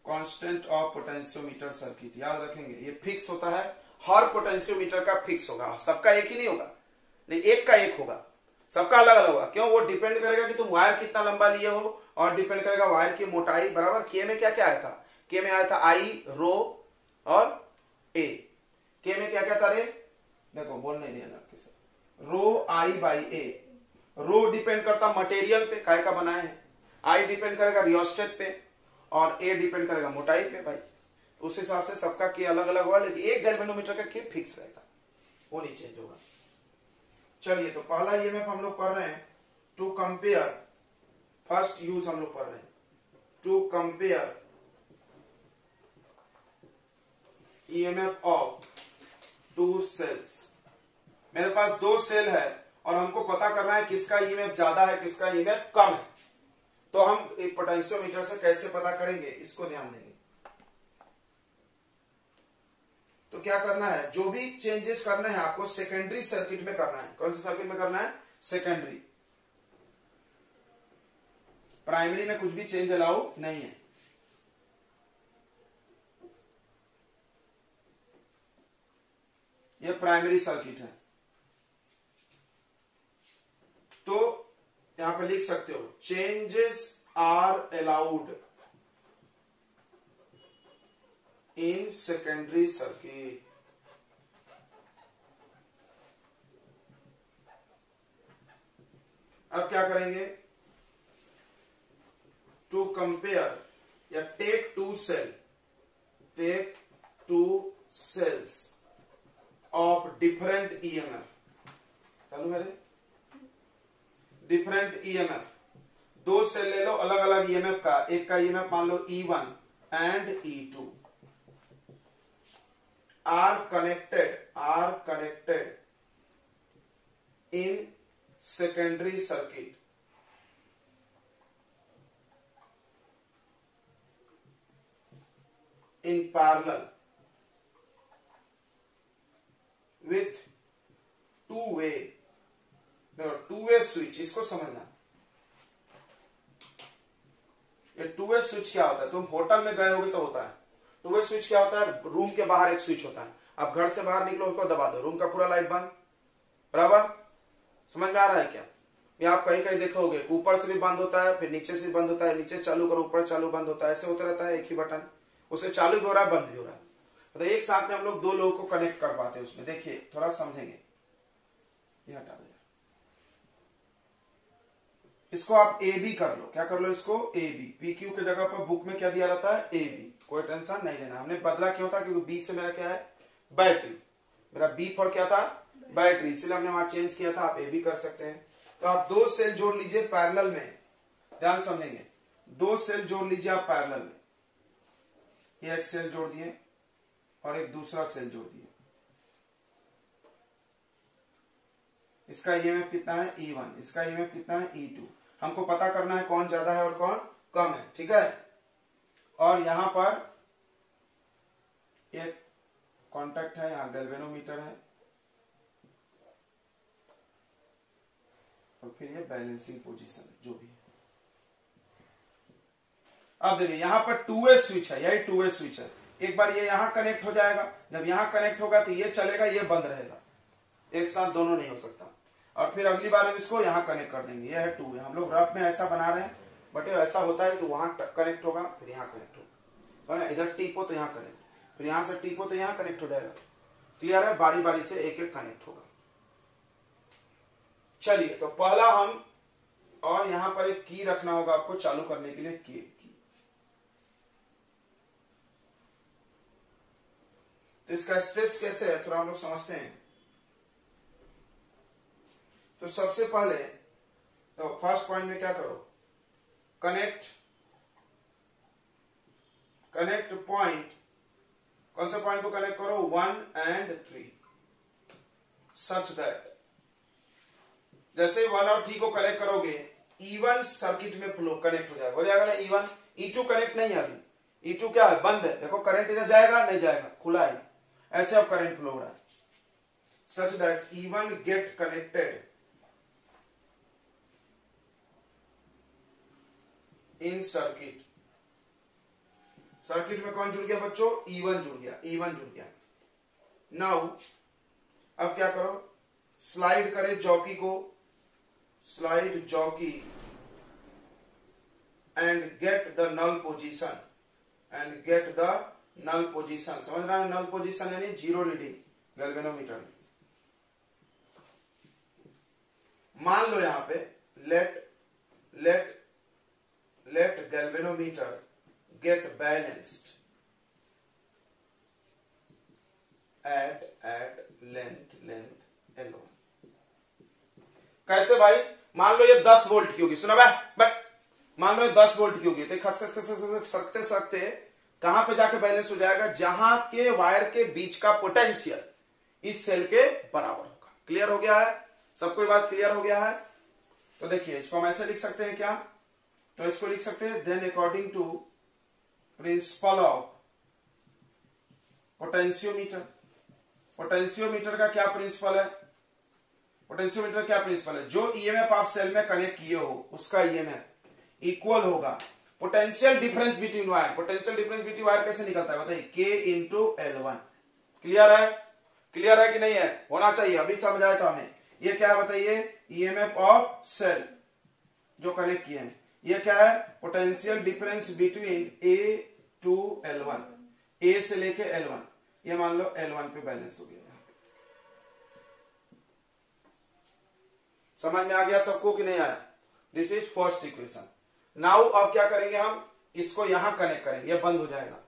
constant of potentiometer circuit. याद रखेंगे, ये फिक्स होता है, हर पोटेंशियोमीटर का फिक्स होगा, सबका एक ही नहीं होगा, लेकिन एक का एक होगा, सबका अलग अलग होगा। क्यों, वो डिपेंड करेगा कि तुम वायर कितना लंबा लिए हो, और डिपेंड करेगा वायर की मोटाई बराबर। के में क्या क्या आया था, के में आया था आई, रो और ए। के में क्या क्या था रे, देखो बोल नहीं दिया ना आपके साथ, रो आई बाई ए। रो डिपेंड करता मटेरियल पे, काय का बनाया है, आई डिपेंड करेगा रियोस्टेट पे, और ए डिपेंड करेगा मोटाई पे भाई। उस हिसाब से सबका के अलग अलग होगा, लेकिन एक गैल्वेनोमीटर का के फिक्स रहेगा, वो नहीं चेंज होगा। चलिए, तो पहला ईएमएफ हम लोग पढ़ रहे हैं टू कंपेयर, फर्स्ट यूज हम लोग पढ़ रहे हैं to compare EMF of two cells. मेरे पास दो सेल है और हमको पता करना है किसका ईएमएफ ज्यादा है, किसका ईएमएफ कम है। तो हम एक पोटेंशियोमीटर से कैसे पता करेंगे, इसको ध्यान देंगे। तो क्या करना है, जो भी चेंजेस करने हैं आपको सेकेंडरी सर्किट में करना है। कौन से सर्किट में करना है, सेकेंडरी। प्राइमरी में कुछ भी चेंज अलाउ नहीं है। ये प्राइमरी सर्किट है, तो यहां पे लिख सकते हो changes are allowed in secondary circuit. अब क्या करेंगे, टू कंपेयर या take two cells of different EMF. चालू मेरे, डिफरेंट ईएमएफ, दो सेल ले लो अलग अलग ईएमएफ का, एक का ईएमएफ मान लो E1 and E2 are connected in secondary circuit in parallel with two-way switch। इसको समझना, कि टू वे स्विच क्या होता है। तुम होटल में गए होगे तो होता है। टू वे स्विच क्या होता है, रूम के बाहर एक स्विच होता है, आप घर से बाहर निकलो उसको दबा दो, रूम का पूरा लाइट बंद। बराबर समझ में आ रहा है क्या? ये आप कहीं कहीं देखोगे ऊपर से भी बंद होता है, फिर नीचे से भी बंद होता है, नीचे चालू करो ऊपर चालू बंद होता है, ऐसे होता रहता है। एक ही बटन उसे चालू भी हो रहा है बंद भी हो रहा है। मतलब एक साथ में हम लोग दो लोगों को कनेक्ट कर पाते हैं उसमें। देखिए थोड़ा समझेंगे, ये हटा दो, इसको आप ए बी कर लो। क्या कर लो इसको, ए बी। पी क्यू की जगह पर बुक में क्या दिया रहता है, ए बी। कोई टेंशन नहीं लेना, हमने बदला क्यों था क्योंकि बी से मेरा क्या है, बैटरी। मेरा बी फॉर क्या था, बैटरी, इसलिए हमने वहां चेंज किया था। आप ए बी कर सकते हैं। तो आप दो सेल जोड़ लीजिए पैरेलल में, ध्यान समझेंगे। दो सेल जोड़ लीजिए आप पैरेलल में, ये एक सेल जोड़ दिए और एक दूसरा सेल जोड़ दिए। इसका ईएमएफ कितना है, E1, इसका ईएमएफ कितना है, E2। हमको पता करना है कौन ज्यादा है और कौन कम है, ठीक है। और यहां पर एक कांटेक्ट है, यहां गैल्वेनोमीटर है और फिर ये बैलेंसिंग पोजीशन जो भी है। अब देखिए यहां पर टू वे स्विच है, यही टू वे स्विच है। एक बार ये यहां कनेक्ट हो जाएगा, जब यहां कनेक्ट होगा तो ये चलेगा, ये बंद रहेगा, एक साथ दोनों नहीं हो सकता। और फिर अगली बार हम इसको यहां कनेक्ट कर देंगे। ये है टू वे, हम लोग रफ में ऐसा बना रहे हैं, बट ये ऐसा होता है कि वहां कनेक्ट होगा फिर यहां कनेक्ट होगा, इधर टीपो तो यहां कनेक्ट, फिर यहां से टीपो तो यहां कनेक्ट हो जाएगा। क्लियर है, बारी बारी से एक एक कनेक्ट होगा। चलिए तो पहला हम, और यहां पर एक की रखना होगा आपको चालू करने के लिए, की। तो इसका स्टेप्स कैसे है थोड़ा हम लोग समझते हैं। तो सबसे पहले तो फर्स्ट पॉइंट में क्या करो, कनेक्ट पॉइंट। कौन से पॉइंट को कनेक्ट करो, 1 and 3, सच दैट जैसे 1 और 3 को कनेक्ट करोगे E1 सर्किट में फ्लो कनेक्ट हो जाएगा ना E1। E2 कनेक्ट नहीं है अभी, E2 क्या है, बंद है। देखो करंट इधर जाएगा नहीं जाएगा, खुला है, ऐसे अब करंट फ्लो हो रहा है। Such that E1 get connected in circuit. Circuit में कौन जुड़ गया बच्चों, E1 जुड़ गया, E1 जुड़ गया। नाउ अब क्या करो, स्लाइड करे जॉकी को, slide jockey and get the null position, and get the null position. समझ रहा है, नल पोजीशन यानी जीरो रीडिंग गैल्वेनोमीटर में। मान लो यहां पे let galvanometer get balanced at length L1। कैसे भाई, मान लो ये 10 वोल्ट की होगी, सुना बट मान लो ये 10 वोल्ट की होगी, तो खस सरकते सरकते कहां पे जाके बैलेंस हो जाएगा, जहां के वायर के बीच का पोटेंशियल इस सेल के बराबर होगा। क्लियर हो गया है, सबको बात क्लियर हो गया है। तो देखिए इसको हम ऐसे लिख सकते हैं क्या, तो इसको लिख सकते हैं then according to principle of potentiometer. Potentiometer का क्या प्रिंसिपल है, पोटेंशियोमीटर क्या प्रिंसिपल है, जो ईएमएफ आप सेल में कनेक्ट किए हो उसका ईएमएफ इक्वल होगा potential difference between wire. Potential difference between wire कैसे निकलता है बताइए, K इंटू L1। क्लियर है, क्लियर है कि नहीं है, होना चाहिए, अभी समझ आया था हमें। ये क्या है बताइए, ईएमएफ ऑफ सेल जो कनेक्ट किए हैं। ये क्या है, potential difference between A to L1, A से लेके L1। ये मान लो L1 पे बैलेंस हो गया। समझ में आ गया सबको कि नहीं आया, this is first equation. Now अब क्या करेंगे हम, इसको यहां कनेक्ट करेंगे, ये बंद हो जाएगा,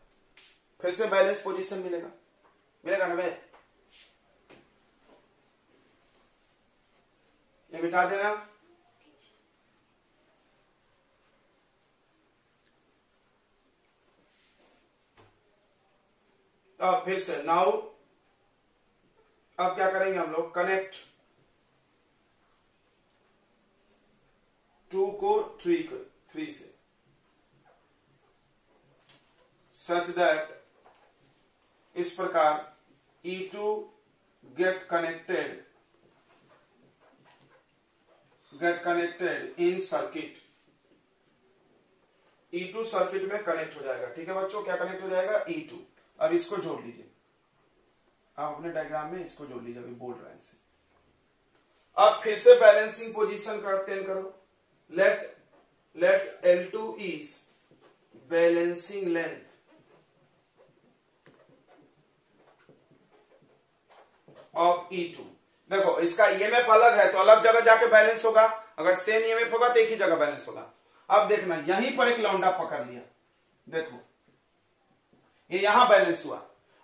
फिर से बैलेंस पोजीशन मिलेगा ना भाई, ये मिटा देना। अब फिर से नाउ अब क्या करेंगे हम लोग, कनेक्ट 2 को 3 से, सच दैट इस प्रकार E2 get connected in circuit E2 circuit में कनेक्ट हो जाएगा। ठीक है बच्चों, क्या कनेक्ट हो जाएगा? E2। अब इसको जोड़ लीजिए, आप अपने डायग्राम में इसको जोड़ लीजिए, अभी बोल रहे हैं इसे। अब फिर से बैलेंसिंग पोजीशन का ऑब्टेन करो। Let L2 is balancing length of E2। देखो इसका ईएमएफ अलग है तो अलग जगह जाके बैलेंस होगा, अगर सेम ईएमएफ होगा तो एक ही जगह बैलेंस होगा। अब देखना, यहीं पर एक लौंडा पकड़ लिया, देखो ये यहां बैलेंस हुआ।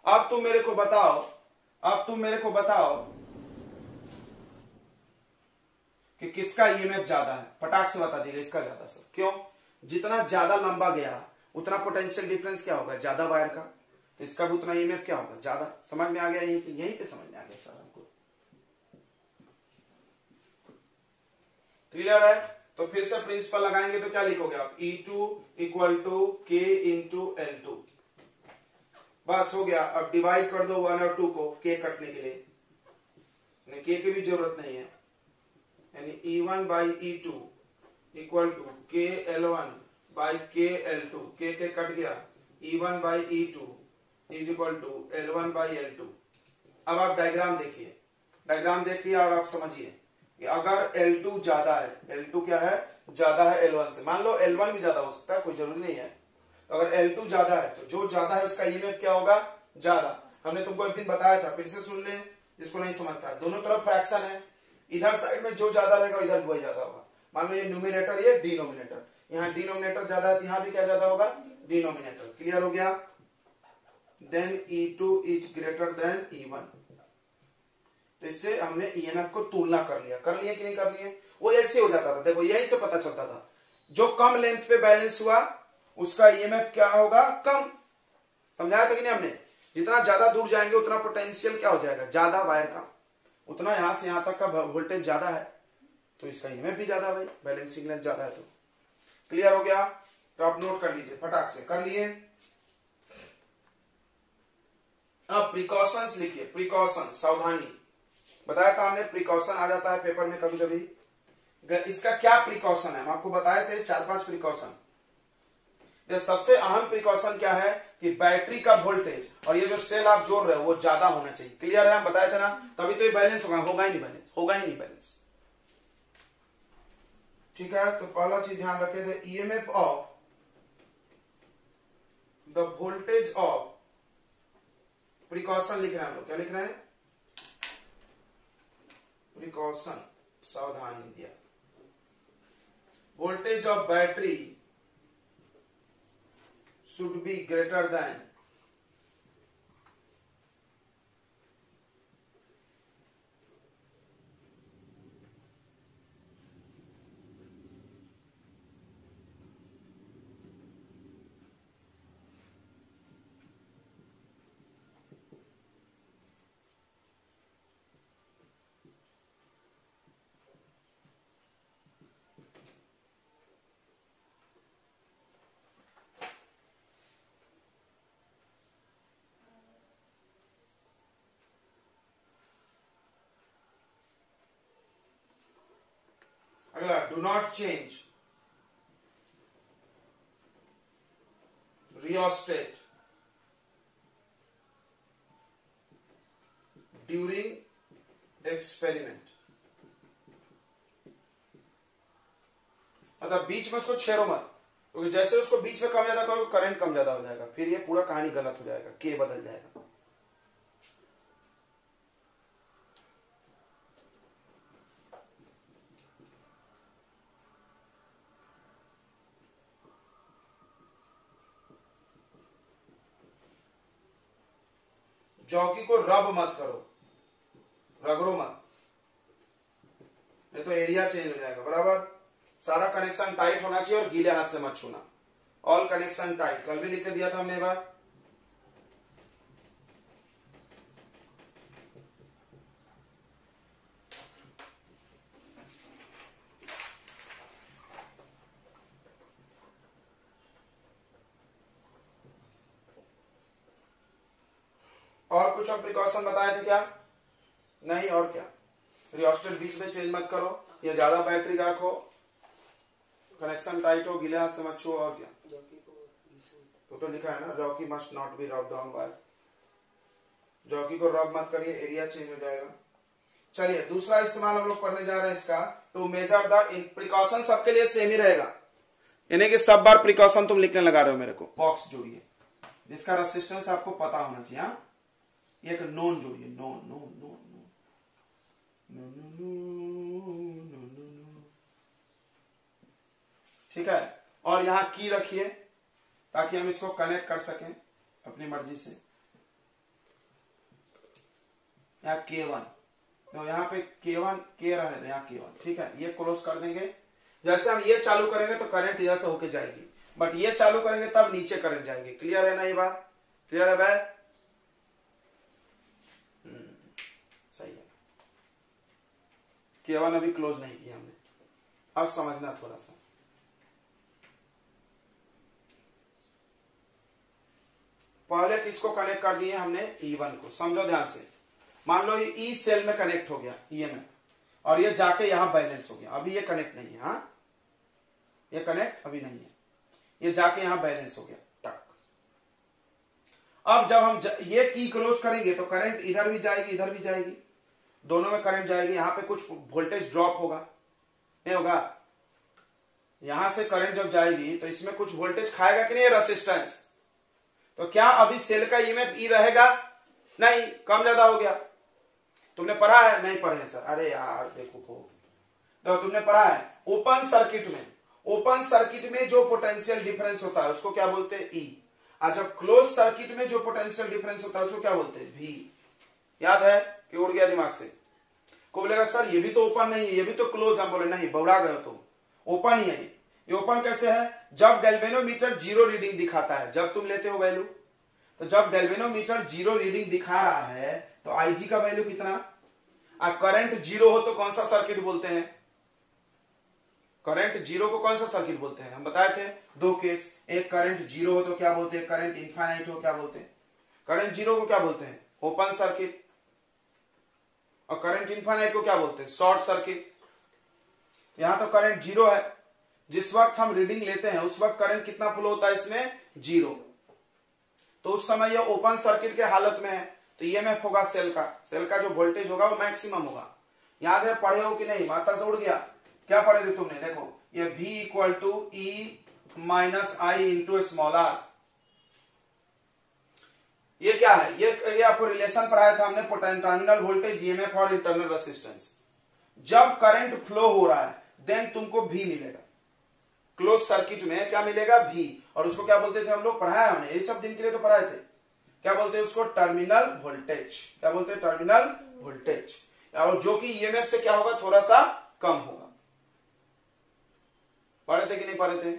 अब तुम मेरे को बताओ कि किसका ईएमएफ ज्यादा है। फटाक से बता दीजिए, इसका ज्यादा सर। क्यों? जितना ज्यादा लंबा गया उतना पोटेंशियल डिफरेंस क्या होगा? ज्यादा वायर का, तो इसका भी उतना ईएमएफ क्या होगा? ज्यादा। समझ में आ गया? यहीं पे समझ में आ गया सर हमको। क्लियर है? तो फिर से प्रिंसिपल लगाएंगे तो क्या लिखोगे आप? E2 equal to K into L2। बस हो गया। अब डिवाइड कर दो 1 और 2 को K कटने के लिए, K की भी जरूरत नहीं है, यानी E1 by E2 equal to K L1 by K L2। K cut गया, E1 by E2 is equal to L1 by L2। अब आप डायग्राम देखिए, डायग्राम देखिए और आप समझिए कि अगर L2 ज्यादा है, L2 क्या है? ज्यादा है L1 से। मान लो L1 भी ज्यादा हो सकता है, कोई जरूरी नहीं है। तो अगर L2 ज्यादा है तो जो ज्यादा है उसका ईएमएफ क्या होगा? ज्यादा। हमने तुमको एक दिन बताया था, फिर से सुन ले जिसको नहीं समझता। दोनों तरफ फ्रैक्शन है, इधर साइड में जो ज्यादा रहेगा इधर वही ज्यादा होगा। मान लो ये न्यूमिनेटर, ये डिनोमिनेटर, यहाँ डिनोमिनेटर ज्यादा है तो यहाँ भी क्या ज्यादा होगा? डिनोमिनेटर। क्लियर हो गया? Then E2 is greater than E1। तो इससे हमने ईएमएफ को तुलना कर लिया कि नहीं कर लिए? वो ऐसे हो जाता था, देखो यही से पता चलता था जो कम लेंथ पे बैलेंस हुआ उसका ईएमएफ क्या होगा? कम। समझाया था कि नहीं हमने? जितना ज्यादा दूर जाएंगे उतना पोटेंशियल क्या हो जाएगा? ज्यादा वायर का, उतना यहां से यहां तक का वोल्टेज ज्यादा है तो इसका ईएमएफ भी ज्यादा भाई, बैलेंसिंग लेंथ ज्यादा है तो। क्लियर हो गया? तो आप नोट कर लीजिए, फटाक से कर लिए। अब प्रिकॉशंस लिखिए, प्रिकॉशन सावधानी। बताया था हमने प्रिकॉशन आ जाता है पेपर में कभी कभी। इसका क्या प्रिकॉशन है? हम आपको बताए थे 4-5 प्रिकॉशन। सबसे अहम प्रिकॉशन क्या है कि बैटरी का वोल्टेज और ये जो सेल आप जोड़ रहे हो वो ज्यादा होना चाहिए। क्लियर है? हम बताए थे ना, तभी तो ये बैलेंस होगा ही नहीं बैलेंस। ठीक है, तो पहला चीज ध्यान रखे थे, EMF of the voltage of precaution लिख रहे हैं हम लोग। क्या लिख रहे हैं? प्रिकॉशन, सावधानी दिया। Voltage of battery should be greater than अगला, do not change rheostat during experiment. मतलब बीच में उसको छेड़ो मत, क्योंकि जैसे उसको बीच में कम ज्यादा करोगे करंट कम ज्यादा हो जाएगा, फिर ये पूरा कहानी गलत हो जाएगा, के बदल जाएगा। जॉकी को रब मत करो, रगड़ो मत, नहीं तो एरिया चेंज हो जाएगा। बराबर? सारा कनेक्शन टाइट होना चाहिए और गीले हाथ से मत छूना। ऑल कनेक्शन टाइट, कल भी लिख के दिया था हमने बार। और कुछ हम प्रिकॉशन बताए थे क्या? नहीं, और क्या? रियोस्टेट बीच में चेंज मत करो, या ज्यादा बैटरी का रखो, कनेक्शन टाइट हो, गीले हाथ से मत छुओ, और क्या? तो लिखा है ना, जॉकी मस्ट नॉट बी रब डाउन बाय, जॉकी को रब मत करिए, एरिया चेंज हो जाएगा। चलिए दूसरा इस्तेमाल हम लोग करने जा रहे हैं इसका, टू मेजर द प्रिकॉशन सबके लिए सेम ही रहेगा, यानी कि सब बार प्रिकॉशन तुम लिखने लगा रहे हो मेरे को। बॉक्स जोड़िए जिसका रेसिस्टेंस आपको पता होना चाहिए। हाँ, एक नोन जोड़िए, नोन नोन नोन नोन, ठीक है। और यहां की रखिए ताकि हम इसको कनेक्ट कर सकें अपनी मर्जी से। यहाँ K1, तो यहाँ पे K1 K रहने दे, यहाँ K1, ठीक है। ये क्लोज कर देंगे। जैसे हम ये चालू करेंगे तो करंट इधर से होके जाएगी, बट ये चालू करेंगे तब नीचे करंट जाएगी। क्लियर है ना, ये बात क्लियर है भाई? सही है। K1 अभी क्लोज नहीं किया हमने, अब समझना थोड़ा सा। पहले किसको कनेक्ट कर दिए हमने, E1 को। समझो ध्यान से, मान लो ये ई सेल में कनेक्ट हो गया EMF, और ये जाके यहां बैलेंस हो गया। अभी ये कनेक्ट नहीं है, हाँ ये कनेक्ट अभी नहीं है, ये जाके यहां बैलेंस हो गया टक। अब जब हम ये की क्लोज करेंगे तो करंट इधर भी जाएगी इधर भी जाएगी, दोनों में करंट जाएगी। यहां पे कुछ वोल्टेज ड्रॉप होगा, नहीं होगा? यहां से करंट जब जाएगी तो इसमें कुछ वोल्टेज खाएगा कि नहीं रेसिस्टेंस, तो क्या अभी सेल का EMF ई रहेगा? नहीं, कम ज्यादा हो गया। तुमने पढ़ा है? नहीं पढ़े सर? अरे यार देखो तो तुमने पढ़ा है ओपन सर्किट में, ओपन सर्किट में जो पोटेंशियल डिफरेंस होता है उसको क्या बोलते हैं, ई। और जब क्लोज सर्किट में जो पोटेंशियल डिफरेंस होता है उसको क्या बोलते हैं, वी। याद है कि उड़ गया दिमाग से? को बोलेगा सर ये भी तो ओपन नहीं है, ये भी तो क्लोज है। हम बोले नहीं, बौरा गए हो तुम, ओपन ही है ये ओपन कैसे है? जब गैल्वेनोमीटर जीरो रीडिंग दिखाता है, जब तुम लेते हो वैल्यू, तो जब गैल्वेनोमीटर जीरो रीडिंग दिखा रहा है तो IG का वैल्यू कितना, और करंट जीरो हो तो कौन सा सर्किट बोलते हैं? करंट जीरो को कौन सा सर्किट बोलते हैं? हम बताए थे दो केस, एक करंट जीरो हो तो क्या बोलते हैं, करंट इनफाइनाइट हो क्या बोलते हैं? करंट जीरो को क्या बोलते हैं, ओपन सर्किट, और करंट इनफाइनाइट को क्या बोलते हैं, शॉर्ट सर्किट। यहां तो करंट जीरो है, जिस वक्त हम रीडिंग लेते हैं उस वक्त करंट कितना फ्लो होता है इसमें, जीरो। तो उस समय यह ओपन सर्किट के हालत में है, तो EMF होगा सेल का जो वोल्टेज होगा वो मैक्सिमम होगा। याद है, पढ़े हो कि नहीं? माता से उड़ गया। क्या पढ़े थे तुमने? देखो ये V equal to E minus I into small r। ये क्या है? ये आपको रिलेशन पढ़ाया था हमने, टर्मिनल वोल्टेज, EMF और इंटरनल रेसिस्टेंस। जब करंट फ्लो हो रहा है देन तुमको V मिलेगा। क्लोज सर्किट में क्या मिलेगा, V। और उसको क्या बोलते थे हम लोग? पढ़ाया हमने, ये सब दिन के लिए तो पढ़ाए थे। क्या बोलते हैं उसको? Terminal voltage. क्या बोलते हैं? Terminal voltage. और जो कि EMF से क्या होगा, थोड़ा सा कम होगा। पढ़े थे कि नहीं पढ़े थे?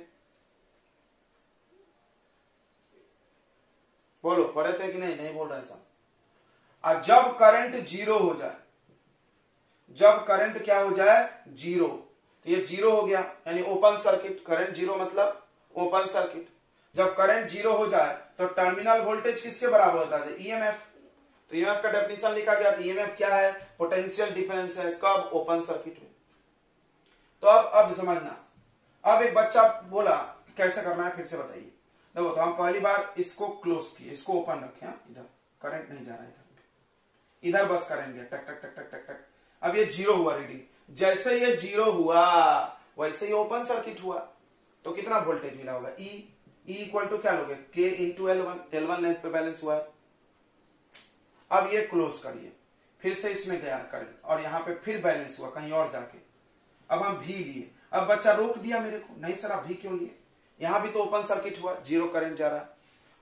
बोलो, पढ़े थे कि नहीं? नहीं बोल रहे सब। और जब करंट जीरो हो जाए, जब करंट क्या हो जाए, जीरो, तो ये जीरो हो गया यानी ओपन सर्किट। करंट जीरो मतलब ओपन सर्किट। जब करंट जीरो हो जाए तो टर्मिनल वोल्टेज किसके बराबर होता है, EMF। तो EMF का डेफिनेशन लिखा गया, तो EMF क्या है, पोटेंशियल डिफरेंस है। कब? ओपन सर्किट में। तो अब समझना। अब एक बच्चा बोला कैसे करना है, फिर से बताइए। देखो, तो हम पहली बार इसको क्लोज किए, इसको ओपन रखे, इधर करंट नहीं जा रहा है, इधर बस करेंगे टक टक टक टक टक टक। अब ये जीरो हुआ रीडिंग, जैसे ये जीरो हुआ वैसे ही ओपन सर्किट हुआ, तो कितना वोल्टेज मिला होगा, E इक्वल टू क्या लोगे, K इंटू L1 लेंथ पे बैलेंस हुआ है। अब ये क्लोज करिए, फिर से इसमें गया करंट और यहां पे फिर बैलेंस हुआ कहीं और जाके। अब हम V लिए, अब बच्चा रोक दिया मेरे को, नहीं सर आप V क्यों लिए, यहां भी तो ओपन सर्किट हुआ, जीरो करंट जा रहा।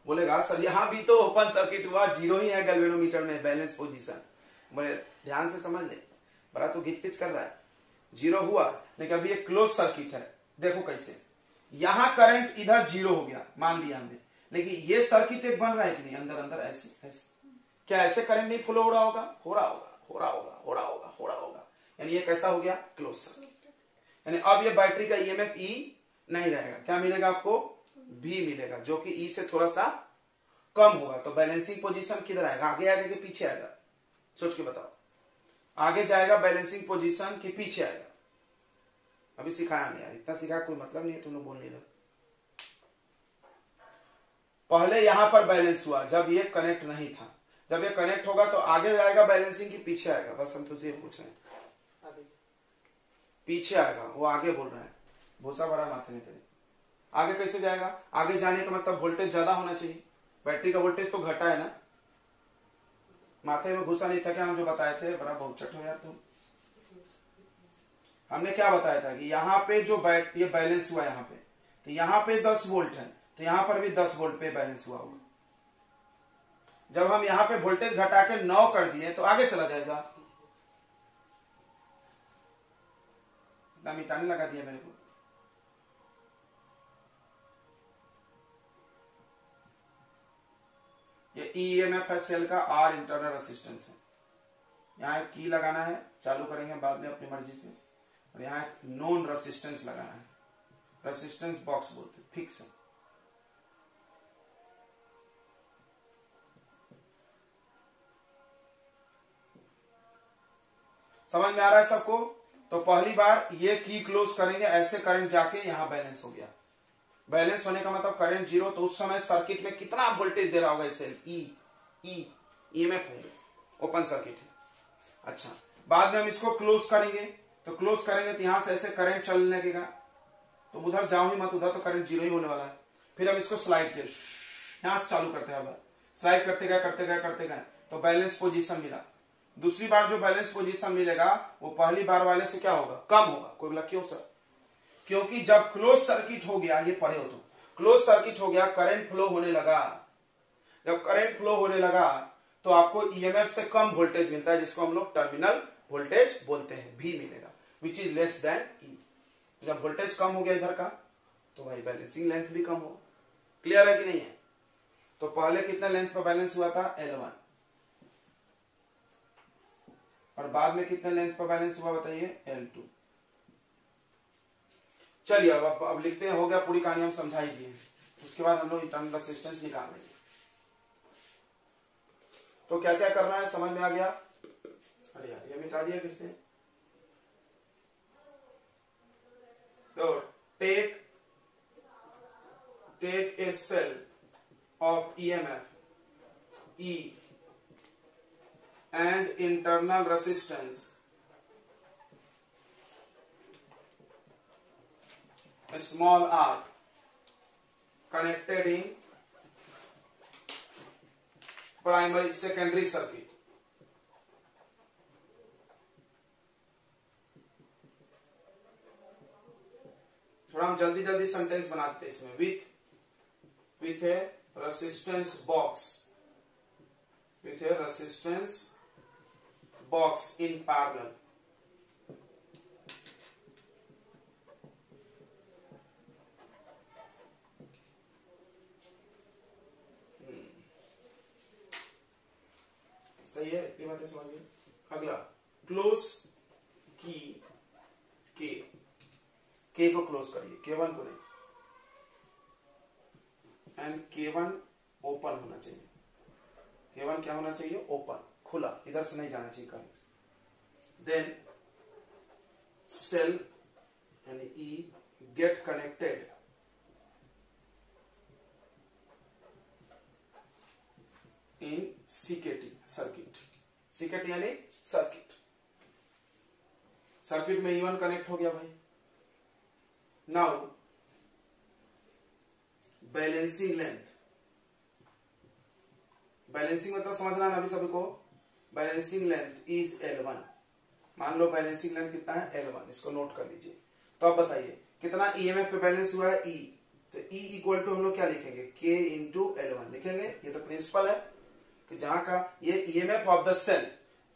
बोलेगा सर यहां भी तो ओपन सर्किट हुआ, जीरो ही है गैल्वेनोमीटर में, बैलेंस पोजीशन। बोले ध्यान से समझ ले, बड़ा तो घिच पिच कर रहा है। जीरो हुआ लेकिन अभी ये क्लोज सर्किट है। देखो कैसे, यहां करंट इधर जीरो हो गया मान लिया हमने, लेकिन ये सर्किट एक बन रहा है कि नहीं, अंदर अंदर ऐसे ऐसे। क्या ऐसे करंट नहीं फ्लो हो रहा होगा? हो रहा होगा, हो रहा होगा, हो रहा होगा, हो रहा होगा। यानी ये कैसा हो गया, क्लोज सर्किट। यानी अब ये बैटरी का EMF E नहीं रहेगा, क्या मिलेगा आपको, V मिलेगा, जो कि E से थोड़ा सा कम होगा। तो बैलेंसिंग पोजीशन किधर आएगा, आगे आएगा कि पीछे आएगा, सोच के बताओ। आगे जाएगा बैलेंसिंग पोजीशन कि पीछे आएगा? अभी सिखाया नहीं यार, इतना सिखाया कोई मतलब नहीं है, तुम लोग बोल नहीं रहे। पहले यहां पर बैलेंस हुआ जब ये कनेक्ट नहीं था, जब ये कनेक्ट होगा तो आगे आएगा बैलेंसिंग की पीछे आएगा? बस हम तुझे पूछ रहे हैं, पीछे आएगा, वो आगे बोल रहा है। भूसा भरा माथे में तेरे, आगे कैसे जाएगा? आगे जाने का मतलब वोल्टेज ज्यादा होना चाहिए, बैटरी का वोल्टेज तो घटा है ना। माथे में घुसा नहीं था क्या हम जो बताए थे? बड़ा बहुचट हो यार तुम। हमने क्या बताया था कि यहाँ पे जो ये बैलेंस हुआ यहाँ पे, तो यहाँ पे 10 वोल्ट है, तो यहाँ पर भी 10 वोल्ट पे बैलेंस हुआ होगा। जब हम यहाँ पे वोल्टेज घटा के 9 कर दिए तो आगे चला जाएगा। मिटाने लगा दिया मेरे को। ये ईएमएफ है सेल का, आर इंटरनल रेसिस्टेंस है। यहाँ एक की लगाना है, चालू करेंगे बाद में अपनी मर्जी से, और यहाँ एक नॉन रेसिस्टेंस लगाना है, रेसिस्टेंस बॉक्स बोलते, फिक्स है। समझ में आ रहा है सबको? तो पहली बार ये की क्लोज करेंगे, ऐसे करंट जाके यहां बैलेंस हो गया। बैलेंस होने का मतलब करंट जीरो, तो उस समय सर्किट में कितना वोल्टेज दे रहा होगा सेल? ईएमएफ होंगे, ओपन सर्किट है। अच्छा, बाद में हम इसको क्लोज करेंगे, तो क्लोज करेंगे तो यहां से ऐसे करंट चलने लगेगा, तो उधर जाओ ही मत, उधर तो करंट जीरो ही होने वाला है। फिर हम इसको स्लाइड किए, यहां से चालू करते हैं, स्लाइड करते गए तो बैलेंस पोजीशन मिला। दूसरी बार जो बैलेंस पोजीशन मिलेगा वो पहली बार वाले से क्या होगा? कम होगा। कोई बोला क्यों सर? क्योंकि जब क्लोज सर्किट हो गया, ये पढ़े हो तो, क्लोज सर्किट हो गया, करंट फ्लो होने लगा। जब करंट फ्लो होने लगा तो आपको ईएमएफ से कम वोल्टेज मिलता है, जिसको हम लोग टर्मिनल वोल्टेज बोलते हैं, भी मिलेगा, विच इज लेस देन ई। जब वोल्टेज कम हो गया इधर का, तो भाई बैलेंसिंग लेंथ भी कम हो। क्लियर है कि नहीं है? तो पहले कितना लेंथ पर बैलेंस हुआ था? L1, और बाद में कितने लेंथ पर बैलेंस हुआ बताइए? L2। चलिए अब लिखते हैं, हो गया, पूरी कहानी हम समझा ही दिए। उसके बाद हम लोग इंटरनल रेजिस्टेंस निकाल लेंगे। तो क्या क्या करना है समझ में आ गया? अरे यार ये मिटा दिया किसने? तो take a cell of EMF E and internal resistance small r connected in primary secondary circuit. थोड़ा हम जल्दी जल्दी सेंटेंस बनाते हैं इसमें। With A resistance box, with a resistance box in parallel. सही है, इतनी बातें समझ गए। अगला क्लोज की के को क्लोज करिए, K1 को नहीं, एंड K1 ओपन होना चाहिए। K1 क्या होना चाहिए? ओपन, खुला, इधर से नहीं जाना चाहिए कहीं। देन सेल यानी E get connected in CKT circuit. CKT यानी सर्किट। सर्किट में E1 कनेक्ट हो गया भाई। नाउ बैलेंसिंग लेंथ, बैलेंसिंग मतलब समझना ना अभी सभी को। Balancing length is L1। मान लो बैलेंसिंग लेंथ कितना है? L1। इसको नोट कर लीजिए। तो अब बताइए कितना ईएमएफ पे बैलेंस हुआ है? E। तो E इक्वल टू हम लोग क्या लिखेंगे? K इंटू L1 लिखेंगे। ये तो प्रिंसिपल है कि जहां का ये ईएमएफ ऑफ द सेल,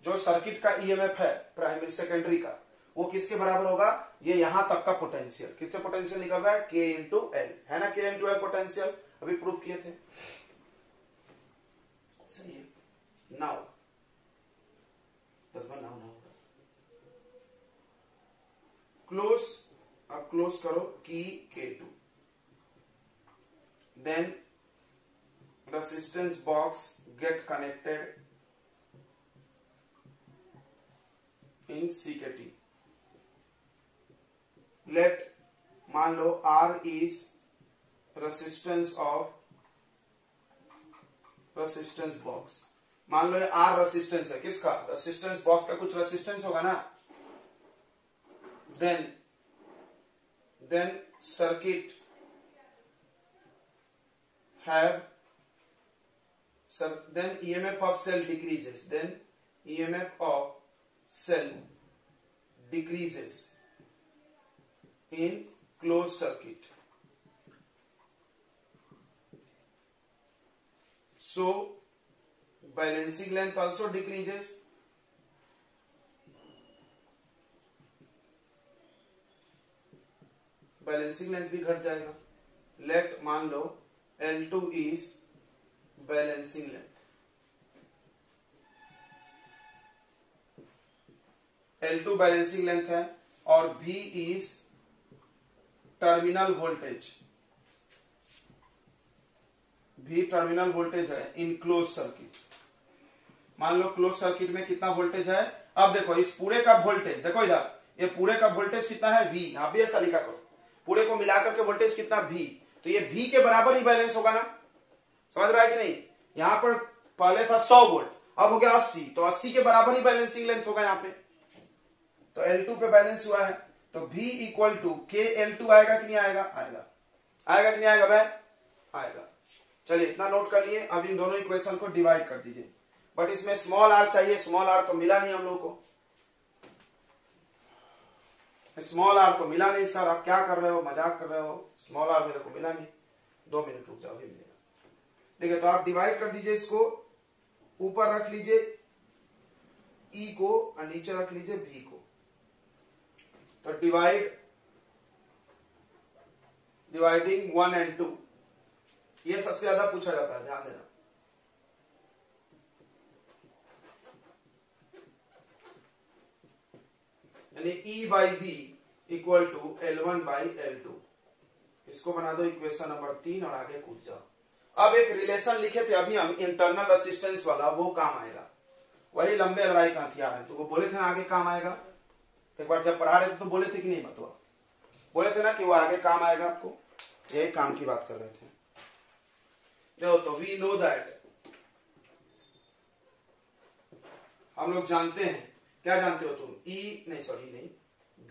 जो सर्किट का ईएमएफ है प्राइमरी सेकेंडरी का, वो किसके बराबर होगा? ये यहां तक का पोटेंशियल। किससे पोटेंशियल निकल रहा है? K इंटू L, है ना? K इंटू L पोटेंशियल अभी प्रूव किए थे। सही है। नाउ 10 बार नाउ क्लोज, अब क्लोज करो की K2, then resistance box get connected in CKT. Let मान लो R is resistance of resistance box, मान लो ये आर रेसिस्टेंस है, किसका? रेसिस्टेंस बॉक्स का कुछ रेसिस्टेंस होगा ना, then circuit have then EMF of cell decreases, then EMF of cell decreases in closed circuit. So balancing length also decreases. Balancing length भी घट जाएगा. लेट मान लो L2 is balancing length, L2 balancing length है और V is terminal voltage, V terminal voltage है in close circuit. मान लो close circuit में कितना वोल्टेज है? अब देखो इस पूरे का वोल्टेज, देखो इधर ये पूरे का वोल्टेज कितना है? V. यहां भी ऐसा लिखा करो, पूरे को मिलाकर के वोल्टेज कितना? V. तो ये V के बराबर ही बैलेंस होगा ना, समझ रहा है कि नहीं? यहां पर पहले था 100 वोल्ट, अब हो गया 80, तो 80 के बराबर ही बैलेंसिंग लेंथ होगा यहाँ पे. तो L2 पे बैलेंस हुआ है, तो V इक्वल टू के L2 आएगा कि नहीं आएगा? आएगा. आएगा कि नहीं आएगा भाई? आएगा. चलिए इतना नोट कर लिए. अब इन दोनों इक्वेशन को डिवाइड कर दीजिए. बट इसमें स्मॉल आर चाहिए, स्मॉल आर तो मिला नहीं हम लोग को, स्मॉल आर तो मिला नहीं. सर आप क्या कर रहे हो, मजाक कर रहे हो? स्मॉल आर मेरे को मिला नहीं. 2 मिनट रुक जाओ, अभी मिलेगा. देखिए तो आप डिवाइड कर दीजिए, इसको ऊपर रख लीजिए E को और नीचे रख लीजिए V को. तो डिवाइडिंग 1 and 2 ये सबसे ज्यादा पूछा जाता है, ध्यान देना. यानी E by V equal to L1 by L2. इसको बना दो इक्वेशन नंबर 3 और आगे कूद जाओ. अब एक रिलेशन लिखे थे अभी हम इंटरनल रेसिस्टेंस वाला, वो काम आएगा. वही लंबे लड़ाई का हथियार है, तो वो बोले थे ना आगे काम आएगा. एक बार जब पढ़ा रहे थे तो बोले थे कि नहीं? मतलब बोले थे ना कि वो आगे काम आएगा आपको. यही काम की बात कर रहे थे. देखो तो वी नो दैट, हम लोग जानते हैं. क्या जानते हो तुम?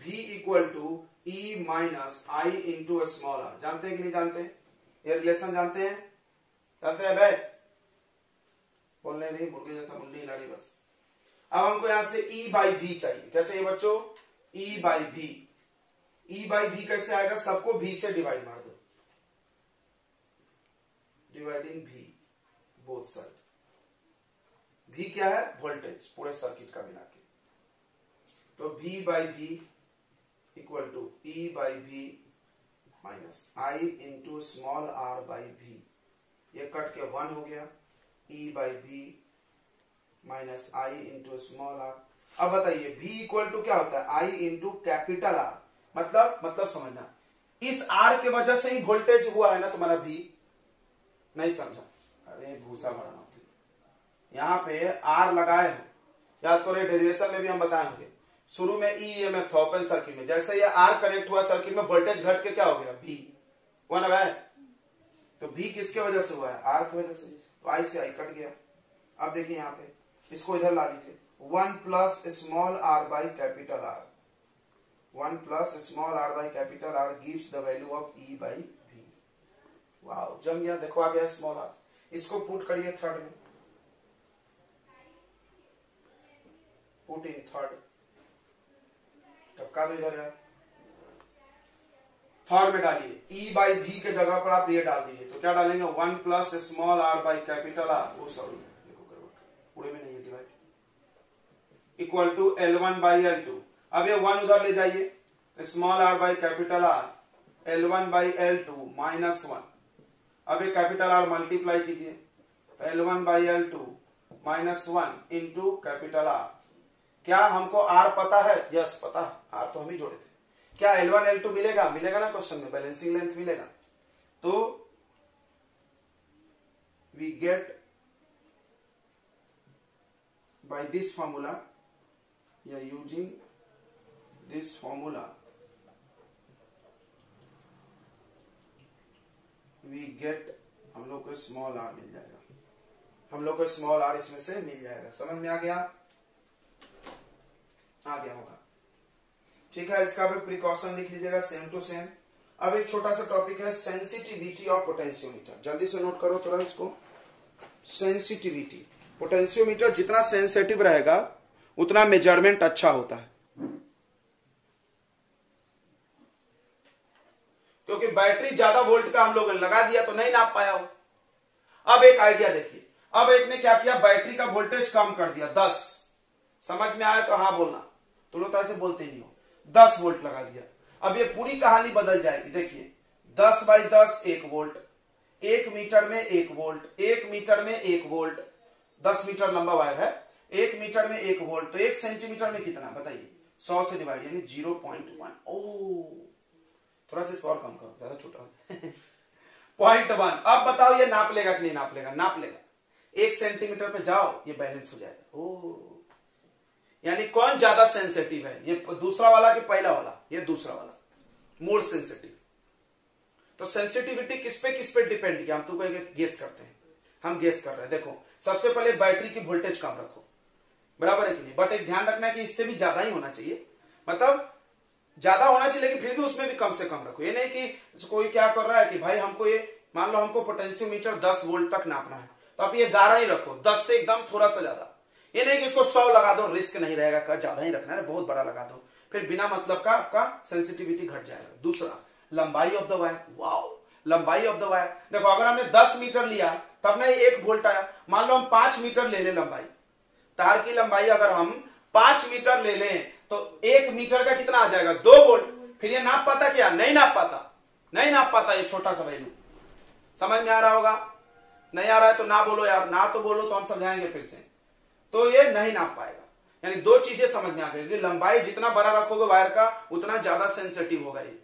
V equal to E minus I into small r. जानते हैं कि नहीं जानते? ये रिलेशन जानते हैं? जानते हैं भाई? बोलने नहीं, मुर्गी जैसा मुंडी हिला रही बस. अब हमको यहां से E बाई V चाहिए. क्या चाहिए बच्चों? E by V. E by V कैसे आएगा? सबको V से डिवाइड मार दो. Dividing V both side. V क्या है? वोल्टेज पूरे सर्किट का मिला के. तो V by V equal to E by V minus I into small r by V. ये कट के 1 हो गया. E by V minus I into small r. अब बताइए V इक्वल टू क्या होता है? I into capital R. मतलब समझना, इस R के वजह से ही वोल्टेज हुआ है ना तुम्हारा V. नहीं समझा? अरे भूसा बढ़ाना. यहां पे R लगाए हो, याद करो डेरिवेशन में भी हम बताए होंगे. शुरू में EMF था ओपन सर्किट में, जैसे ये R कनेक्ट हुआ सर्किट में, वोल्टेज घट के क्या हो गया? V 1 है. तो V किसके वजह से हुआ है? R की वजह से. तो I से I कट गया. अब देखिए यहाँ पे, इसको इधर ला लीजिए. 1 plus small r by capital R. 1 plus small r by capital R gives the value of E by V. Wow, जम गया. देखो आ गया स्मॉल r. इसको पुट करिए थर्ड में. Put in third. टपका दो इधर यार. थर्ड में डालिए. E बाई V के जगह पर आप ये डाल दीजिए. तो क्या डालेंगे? 1 plus small r by capital R. वो सॉरी, देखो पूरे में नहीं है divide. Equal to L1 by L2. अब ये 1 उधर ले जाइए. Small r by capital R L1 by L2 minus 1. अब ये कैपिटल R मल्टीप्लाई कीजिए. तो L1 by L2 minus 1 into capital R. क्या हमको R पता है? यस पता है. R तो हम ही जोड़े थे. क्या L1 L2 मिलेगा? मिलेगा ना क्वेश्चन में. बैलेंसिंग लेंथ मिलेगा. तो we get by this formula या using this formula we get, हम लोग को स्मॉल r मिल जाएगा. हम लोग को स्मॉल r इसमें से मिल जाएगा। समझ में आ गया होगा। ठीक है, इसका भी प्रिकॉशन लिख लीजिएगा सेम टू सेम। अब एक छोटा सा टॉपिक है सेंसिटिविटी ऑफ पोटेंशियोमीटर, जल्दी से नोट करो थोड़ा इसको। सेंसिटिविटी, पोटेंशियोमीटर जितना सेंसिटिव रहेगा उतना मेजरमेंट अच्छा होता है, क्योंकि बैटरी ज्यादा वोल्ट का हम लोगों ने लगा दिया तो नहीं नाप पाया हो। अब एक आइडिया देखिए, अब एक ने क्या किया, बैटरी का वोल्टेज कम कर दिया 10, समझ में आया तो हाँ बोलना, तो लोग ऐसे बोलते नहीं हो, 10 वोल्ट लगा दिया। अब ये पूरी कहानी बदल जाएगी। देखिए 10 बाई 10 1 वोल्ट, 1 मीटर में 1 वोल्ट, 1 मीटर में 1 वोल्ट, 10 मीटर लंबा वायर है, 1 मीटर में 1 वोल्ट, तो 1 सेंटीमीटर में कितना बताइए, 100 से डिवाइड यानी 0.1। ओ थोड़ा सा इसको और कम करो, ज्यादा छोटा 0.1। अब बताओ ये नाप लेगा कि नहीं नाप लेगा? नाप लेगा। 1 सेंटीमीटर पे जाओ, ये बैलेंस हो जाएगा। ओ यानी कौन ज्यादा सेंसिटिव है, ये दूसरा वाला कि पहला वाला? ये दूसरा वाला, मोर सेंसिटिव। तो सेंसिटिविटी किस पे डिपेंड किया, हम तो गेस करते हैं, हम गेस कर रहे हैं। देखो सबसे पहले बैटरी की वोल्टेज कम रखो, बराबर है कि नहीं? बट एक ध्यान रखना है कि इससे भी ज्यादा ही होना चाहिए, मतलब ज्यादा होना चाहिए, लेकिन फिर भी उसमें भी कम से कम रखो। ये नहीं कि कोई क्या कर रहा है कि भाई हमको ये मान लो हमको पोटेंशियोमीटर 10 वोल्ट तक नापना है, तो आप ये 11 ही रखो, 10 से एकदम थोड़ा सा ज्यादा। ये नहीं कि इसको 100 लगा दो, रिस्क नहीं रहेगा, ज्यादा ही रखना है, बहुत बड़ा लगा दो, फिर बिना मतलब का आपका सेंसिटिविटी घट जाएगा। दूसरा, लंबाई ऑफ द वायर। वाओ, लंबाई ऑफ द वायर। देखो अगर हमने 10 मीटर लिया तब ना 1 वोल्ट आया, मान लो हम 5 मीटर ले लें लंबाई, तार की लंबाई अगर हम 5 मीटर ले लें तो 1 मीटर का कितना आ जाएगा, 2 वोल्ट। फिर ये नाप पाता क्या? नहीं नाप पाता, ये छोटा सा वैल्यू। समझ में आ रहा होगा? नहीं आ रहा है तो ना बोलो यार, ना तो बोलो तो हम समझाएंगे फिर से। तो ये नहीं नाप पाएगा। यानी 2 चीजें समझ में आ गई, लंबाई जितना बड़ा रखोगे वायर का उतना ज्यादा सेंसिटिव होगा ये,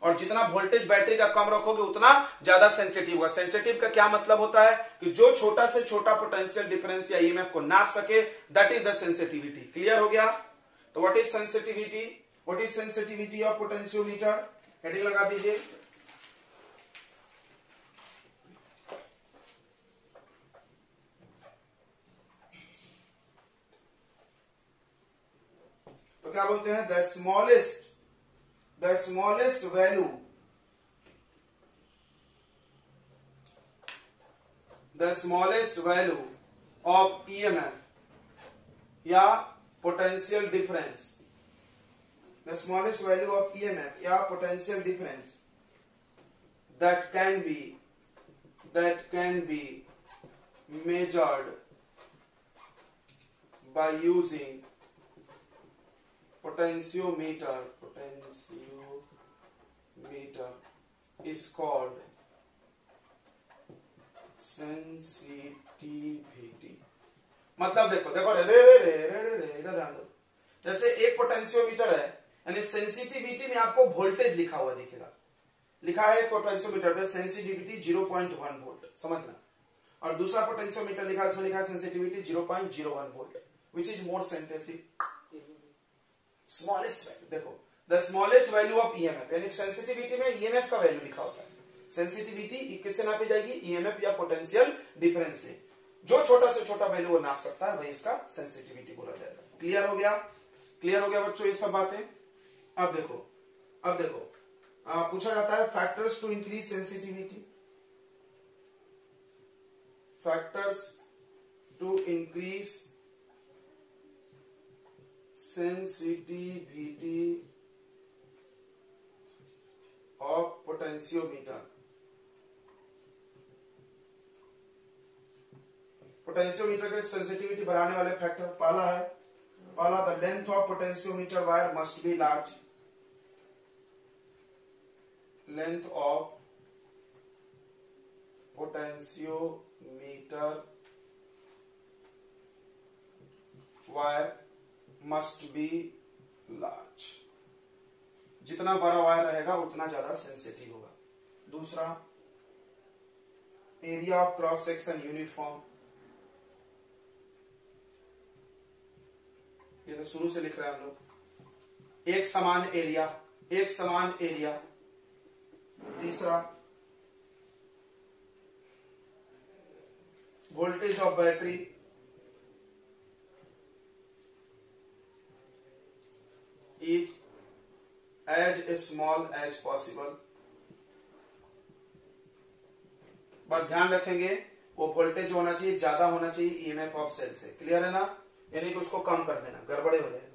और जितना वोल्टेज बैटरी का कम रखोगे उतना ज्यादा सेंसिटिव होगा। सेंसिटिव का क्या मतलब होता है कि जो छोटा से छोटा पोटेंशियल डिफरेंस या ईएमएफ को नाप सके, that is the sensitivity. Clear हो गया? तो what is sensitivity? What is sensitivity of potentiometer? Heading लगा दीजिए। तो क्या बोलते हैं? The smallest value, the smallest value of EMF या potential difference, the smallest value of EMF या potential difference that can be measured by using potentiometer is called sensitivity। मतलब देखो रे रे रे रे रे रे इधर ध्यान दो। जैसे एक पोटेंशियोमीटर है, यानी सेंसिटिविटी में आपको वोल्टेज लिखा हुआ दिखेगा, लिखा है पोटेंशियोमीटर पे सेंसिटिविटी 0.1 वोल्ट, समझना। और दूसरा पोटेंशियोमीटर लिखा है, इसमें लिखा है sensitivity 0.01 volt, which is more sensitive, smallest value. देखो the smallest value of EMF, यानी सेंसिटिविटी में ईएमएफ का वैल्यू लिखा होता है। सेंसिटिविटी किससे नापी जाएगी? ईएमएफ या पोटेंशियल डिफरेंस से। जो छोटा से छोटा वैल्यू वो नाप सकता है वही इसका सेंसिटिविटी बोला जाएगा। क्लियर हो गया? क्लियर हो गया बच्चों ये सब बातें? अब देखो पूछा जाता है factors to increase sensitivity, factors to increase sensitivity of potentiometer. Potentiometer के सेंसिटिविटी बढ़ाने वाले फैक्टर, पहला the length of potentiometer wire must be large, length of potentiometer wire must be large। जितना बड़ा वायर रहेगा उतना ज्यादा सेंसिटिव होगा। दूसरा, area of cross section uniform, ये तो शुरू से लिख रहे हैं हम लोग, एक समान एरिया। तीसरा, voltage of battery is as small as possible, but ध्यान रखेंगे वो वोल्टेज होना चाहिए, ज्यादा होना चाहिए ईएमएफ ऑफ सेल से। क्लियर है ना? यानी कि उसको कम कर देना, गड़बड़े हो जाए।